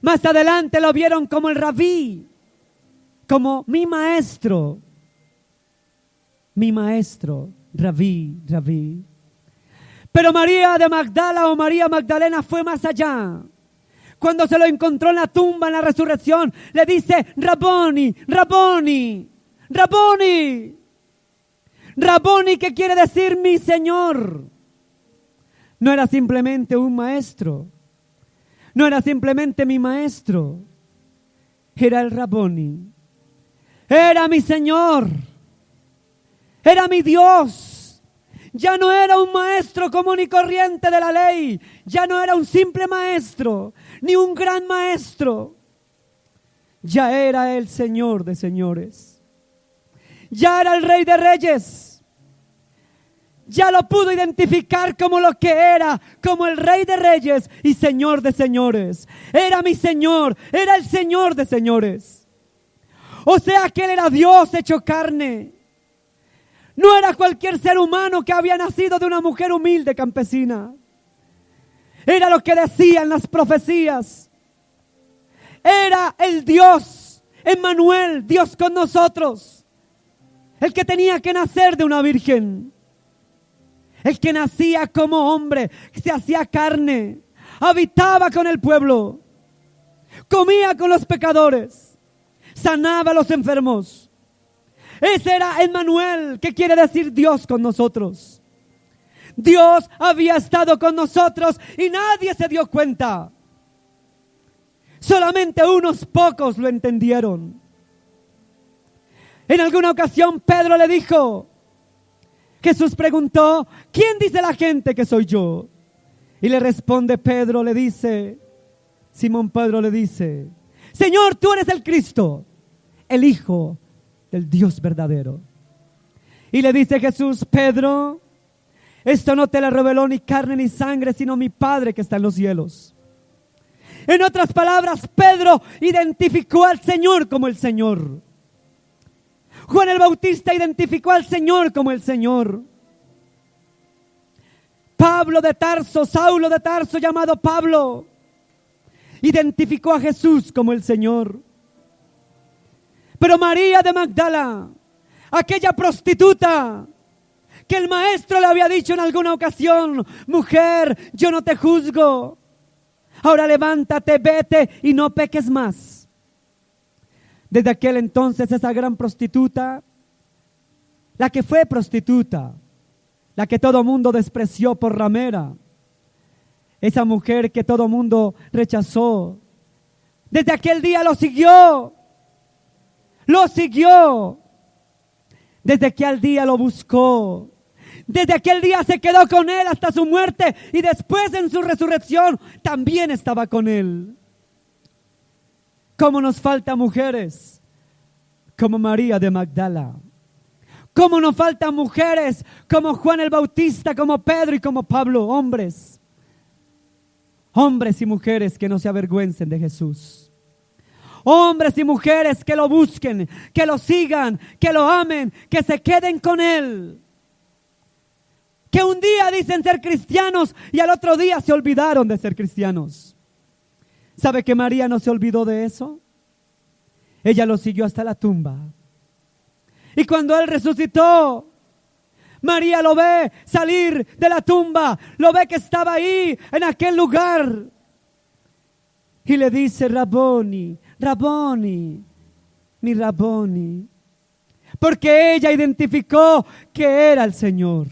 [SPEAKER 1] Más adelante lo vieron como el Rabí, como mi Maestro, Rabí, Rabí. Pero María de Magdala o María Magdalena fue más allá. Cuando se lo encontró en la tumba, en la resurrección, le dice, Raboni, Raboni, Raboni. Raboni, que quiere decir mi Señor. No era simplemente un maestro. No era simplemente mi maestro. Era el Raboni. Era mi Señor. Era mi Dios. Ya no era un maestro común y corriente de la ley. Ya no era un simple maestro, ni un gran maestro. Ya era el Señor de señores. Ya era el Rey de Reyes. Ya lo pudo identificar como lo que era, como el Rey de Reyes y Señor de señores. Era mi Señor, era el Señor de señores. O sea que Él era Dios hecho carne. No era cualquier ser humano que había nacido de una mujer humilde campesina. Era lo que decían las profecías. Era el Dios, Emmanuel, Dios con nosotros. El que tenía que nacer de una virgen. El que nacía como hombre, se hacía carne, habitaba con el pueblo, comía con los pecadores, sanaba a los enfermos. Ese era Emmanuel, que quiere decir Dios con nosotros. Dios había estado con nosotros y nadie se dio cuenta. Solamente unos pocos lo entendieron. En alguna ocasión Pedro le dijo, Jesús preguntó, ¿quién dice la gente que soy yo? Y le responde Pedro, le dice, Simón Pedro le dice, Señor, tú eres el Cristo, el Hijo del Dios verdadero. Y le dice Jesús, Pedro, esto no te lo reveló ni carne ni sangre, sino mi Padre que está en los cielos. En otras palabras, Pedro identificó al Señor como el Señor. Juan el Bautista identificó al Señor como el Señor. Pablo de Tarso, Saulo de Tarso, llamado Pablo, identificó a Jesús como el Señor. Pero María de Magdala, aquella prostituta que el maestro le había dicho en alguna ocasión: mujer, yo no te juzgo, ahora levántate, vete y no peques más. Desde aquel entonces esa gran prostituta, la que fue prostituta, la que todo mundo despreció por ramera, esa mujer que todo mundo rechazó, desde aquel día lo siguió. Desde aquel día lo buscó. Desde aquel día se quedó con él hasta su muerte, y después en su resurrección también estaba con él. ¿Cómo nos falta mujeres como María de Magdala? ¿Cómo nos faltan mujeres como Juan el Bautista, como Pedro y como Pablo? Hombres y mujeres que no se avergüencen de Jesús. Hombres y mujeres que lo busquen, que lo sigan, que lo amen, que se queden con Él. Que un día dicen ser cristianos y al otro día se olvidaron de ser cristianos. ¿Sabe que María no se olvidó de eso? Ella lo siguió hasta la tumba. Y cuando Él resucitó, María lo ve salir de la tumba, lo ve que estaba ahí en aquel lugar. Y le dice: Raboni, Raboni, mi Raboni. Porque ella identificó que era el Señor.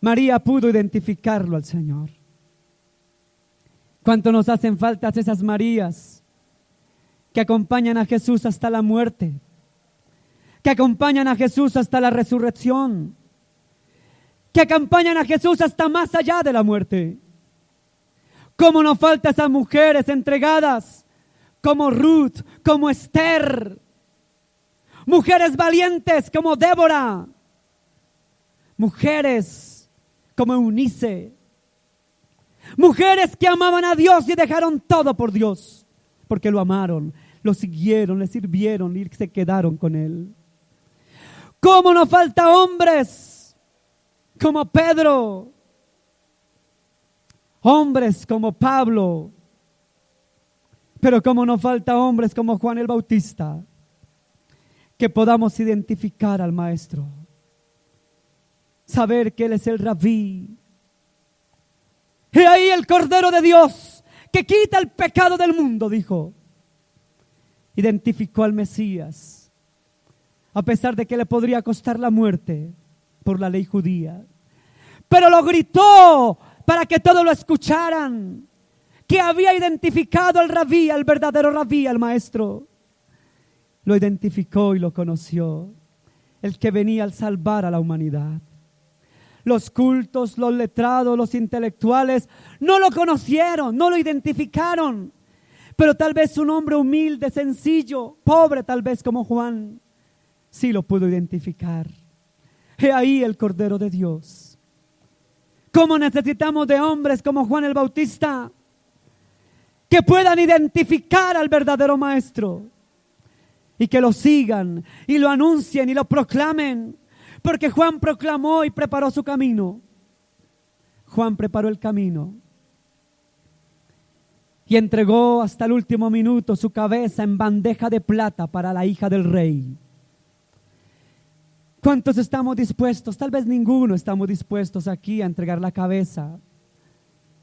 [SPEAKER 1] María pudo identificarlo al Señor. ¿Cuánto nos hacen falta esas Marías que acompañan a Jesús hasta la muerte? Que acompañan a Jesús hasta la resurrección. Que acompañan a Jesús hasta más allá de la muerte. ¿Cómo nos falta esas mujeres entregadas como Ruth, como Esther? Mujeres valientes como Débora. Mujeres como Eunice. Mujeres que amaban a Dios y dejaron todo por Dios, porque lo amaron, lo siguieron, le sirvieron y se quedaron con Él. ¿Cómo nos falta hombres como Pedro? Hombres como Pablo. Pero cómo nos falta hombres como Juan el Bautista, que podamos identificar al Maestro. Saber que Él es el Rabí. Y ahí el Cordero de Dios que quita el pecado del mundo, dijo. Identificó al Mesías, a pesar de que le podría costar la muerte por la ley judía. Pero lo gritó para que todos lo escucharan, que había identificado al Rabí, al verdadero Rabí, al Maestro. Lo identificó y lo conoció, el que venía al salvar a la humanidad. Los cultos, los letrados, los intelectuales no lo conocieron, no lo identificaron. Pero tal vez un hombre humilde, sencillo, pobre tal vez como Juan, sí lo pudo identificar. He ahí el Cordero de Dios. ¿Cómo necesitamos de hombres como Juan el Bautista que puedan identificar al verdadero Maestro y que lo sigan y lo anuncien y lo proclamen? Porque Juan proclamó y preparó su camino. Juan preparó el camino y entregó hasta el último minuto su cabeza en bandeja de plata para la hija del rey. ¿Cuántos estamos dispuestos? Tal vez ninguno estamos dispuestos aquí a entregar la cabeza.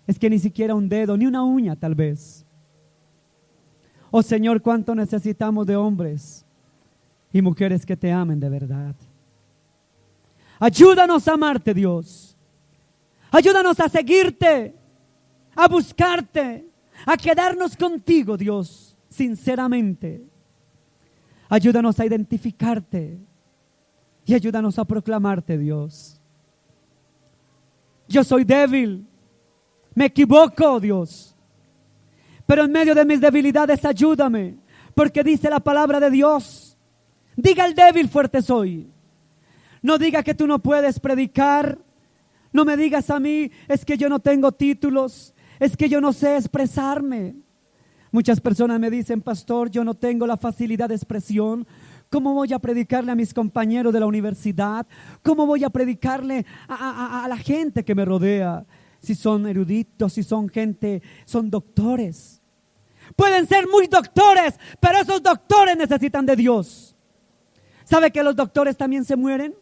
[SPEAKER 1] Es que ni siquiera un dedo, ni una uña tal vez. Oh Señor, cuánto necesitamos de hombres y mujeres que te amen de verdad. Ayúdanos a amarte, Dios. Ayúdanos a seguirte, a buscarte, a quedarnos contigo, Dios, sinceramente. Ayúdanos a identificarte y ayúdanos a proclamarte, Dios. Yo soy débil, me equivoco, Dios, pero en medio de mis debilidades ayúdame, porque dice la palabra de Dios: diga el débil, fuerte soy. No diga que tú no puedes predicar. No me digas a mí: es que yo no tengo títulos, es que yo no sé expresarme. Muchas personas me dicen: pastor, yo no tengo la facilidad de expresión. ¿Cómo voy a predicarle a mis compañeros de la universidad? ¿Cómo voy a predicarle a la gente que me rodea? si son eruditos, si son gente, son doctores. Pueden ser muy doctores, pero esos doctores necesitan de Dios. ¿Sabe que los doctores también se mueren?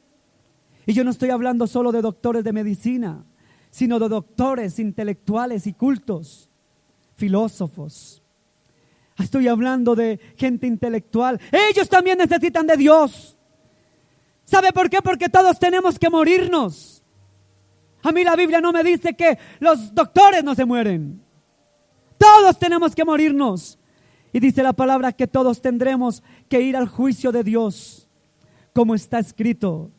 [SPEAKER 1] Y yo no estoy hablando solo de doctores de medicina, sino de doctores intelectuales y cultos, filósofos. Estoy hablando de gente intelectual. Ellos también necesitan de Dios. ¿Sabe por qué? Porque todos tenemos que morirnos. A mí la Biblia no me dice que los doctores no se mueren. Todos tenemos que morirnos. Y dice la palabra que todos tendremos que ir al juicio de Dios, como está escrito.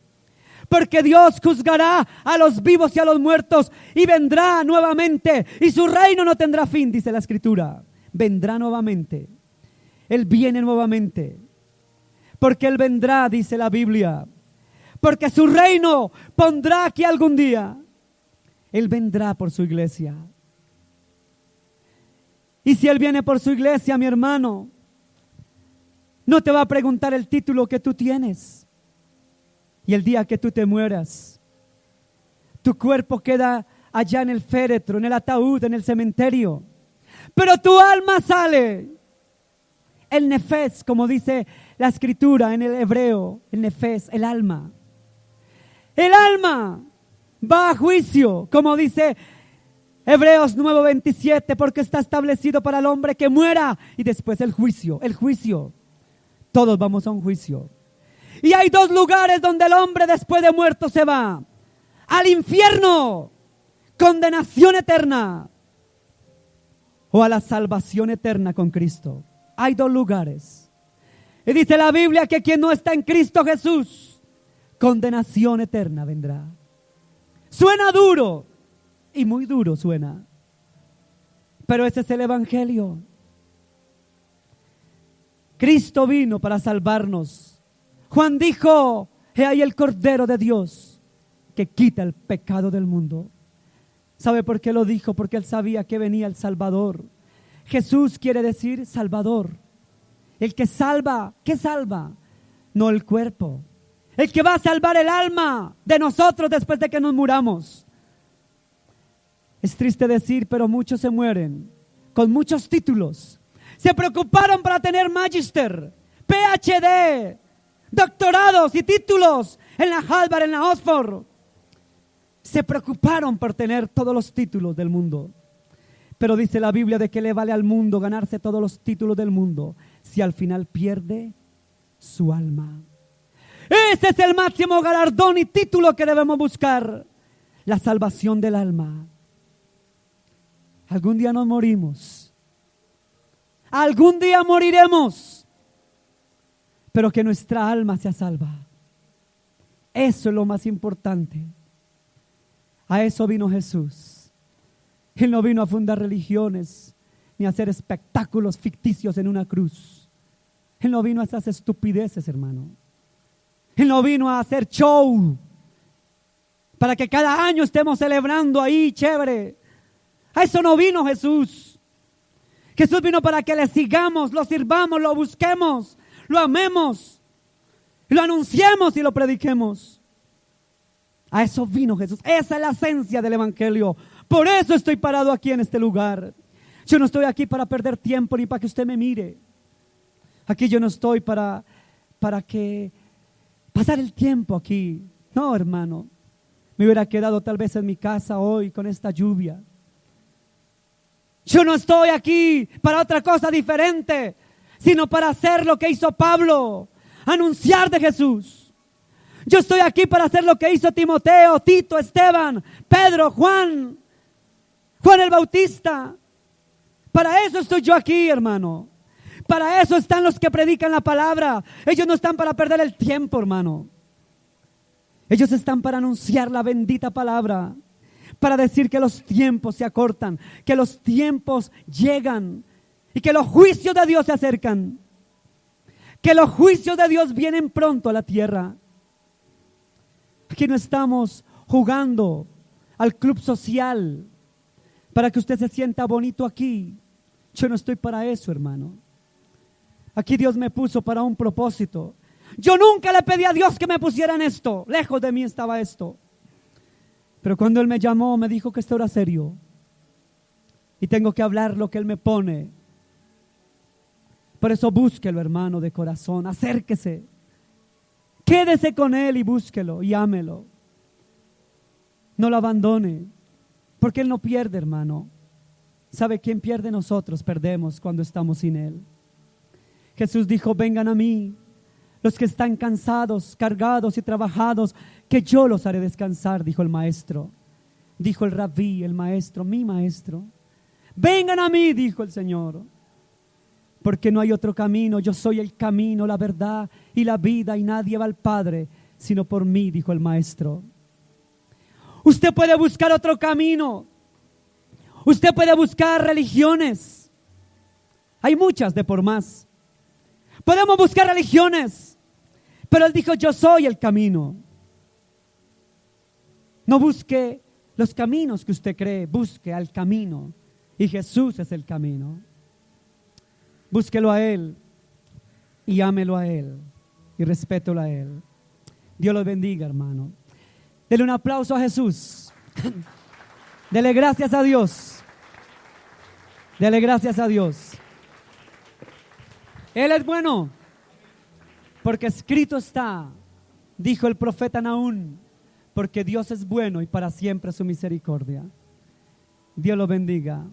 [SPEAKER 1] Porque Dios juzgará a los vivos y a los muertos y vendrá nuevamente. Y su reino no tendrá fin, dice la escritura. Vendrá nuevamente. Él viene nuevamente. Porque Él vendrá, dice la Biblia. Porque su reino pondrá aquí algún día. Él vendrá por su iglesia. Y si Él viene por su iglesia, mi hermano, no te va a preguntar el título que tú tienes. Y el día que tú te mueras, tu cuerpo queda allá en el féretro, en el ataúd, en el cementerio. Pero tu alma sale. El nefes, como dice la escritura en el hebreo, el nefes, el alma. El alma va a juicio, como dice Hebreos 9:27, porque está establecido para el hombre que muera y después el juicio, el juicio. Todos vamos a un juicio. Y hay dos lugares donde el hombre después de muerto se va: al infierno, condenación eterna, o a la salvación eterna con Cristo. Hay dos lugares. Y dice la Biblia que quien no está en Cristo Jesús, condenación eterna vendrá. Suena duro, y muy duro suena, pero ese es el evangelio. Cristo vino para salvarnos. Juan dijo: he ahí el Cordero de Dios que quita el pecado del mundo. ¿Sabe por qué lo dijo? Porque Él sabía que venía el Salvador. Jesús quiere decir Salvador. El que salva, ¿qué salva? No el cuerpo. El que va a salvar el alma de nosotros después de que nos muramos. Es triste decir, pero muchos se mueren con muchos títulos. Se preocuparon para tener Magister, PhD, doctorados y títulos en la Harvard, en la Oxford. Se preocuparon por tener todos los títulos del mundo. Pero dice la Biblia de que le vale al mundo ganarse todos los títulos del mundo si al final pierde su alma. Ese es el máximo galardón y título que debemos buscar: la salvación del alma. Algún día nos morimos. Algún día moriremos. Pero que nuestra alma sea salva. Eso es lo más importante. A eso vino Jesús. Él no vino a fundar religiones ni a hacer espectáculos ficticios en una cruz. Él no vino a esas estupideces, hermano. Él no vino a hacer show para que cada año estemos celebrando ahí, chévere. A eso no vino Jesús. Jesús vino para que le sigamos, lo sirvamos, lo busquemos, lo amemos, lo anunciemos y lo prediquemos. A eso vino Jesús. Esa es la esencia del evangelio. Por eso estoy parado aquí en este lugar. Yo no estoy aquí para perder tiempo ni para que usted me mire. Aquí yo no estoy para que pasar el tiempo aquí. No, hermano. Me hubiera quedado tal vez en mi casa hoy con esta lluvia. Yo no estoy aquí para otra cosa diferente, sino para hacer lo que hizo Pablo, anunciar de Jesús. Yo estoy aquí para hacer lo que hizo Timoteo, Tito, Esteban, Pedro, Juan el Bautista. Para eso estoy yo aquí, hermano. Para eso están los que predican la palabra. Ellos no están para perder el tiempo, hermano. Ellos están para anunciar la bendita palabra, para decir que los tiempos se acortan, que los tiempos llegan y que los juicios de Dios se acercan, que los juicios de Dios vienen pronto a la tierra. Aquí no estamos jugando al club social para que usted se sienta bonito aquí. Yo no estoy para eso, hermano. Aquí Dios me puso para un propósito. Yo nunca le pedí a Dios que me pusiera en esto. Lejos de mí estaba esto. Pero cuando Él me llamó, me dijo que esto era serio. Y tengo que hablar lo que Él me pone. Por eso búsquelo, hermano, de corazón. Acérquese. Quédese con Él y búsquelo y ámelo. No lo abandone. Porque Él no pierde, hermano. ¿Sabe quién pierde? Nosotros perdemos cuando estamos sin Él. Jesús dijo: vengan a mí, los que están cansados, cargados y trabajados, que yo los haré descansar, dijo el maestro. Dijo el rabí, el maestro, mi maestro. Vengan a mí, dijo el Señor, porque no hay otro camino. Yo soy el camino, la verdad y la vida, y nadie va al Padre sino por mí, dijo el maestro. Usted puede buscar otro camino. Usted puede buscar religiones. Hay muchas de por más. Podemos buscar religiones, pero Él dijo: yo soy el camino. No busque los caminos que usted cree, busque al camino. Y Jesús es el camino. Búsquelo a Él y ámelo a Él y respételo a Él. Dios los bendiga, hermano. Dele un aplauso a Jesús. Dele gracias a Dios. Dele gracias a Dios. Él es bueno, porque escrito está, dijo el profeta Nahum, porque Dios es bueno y para siempre su misericordia. Dios lo bendiga.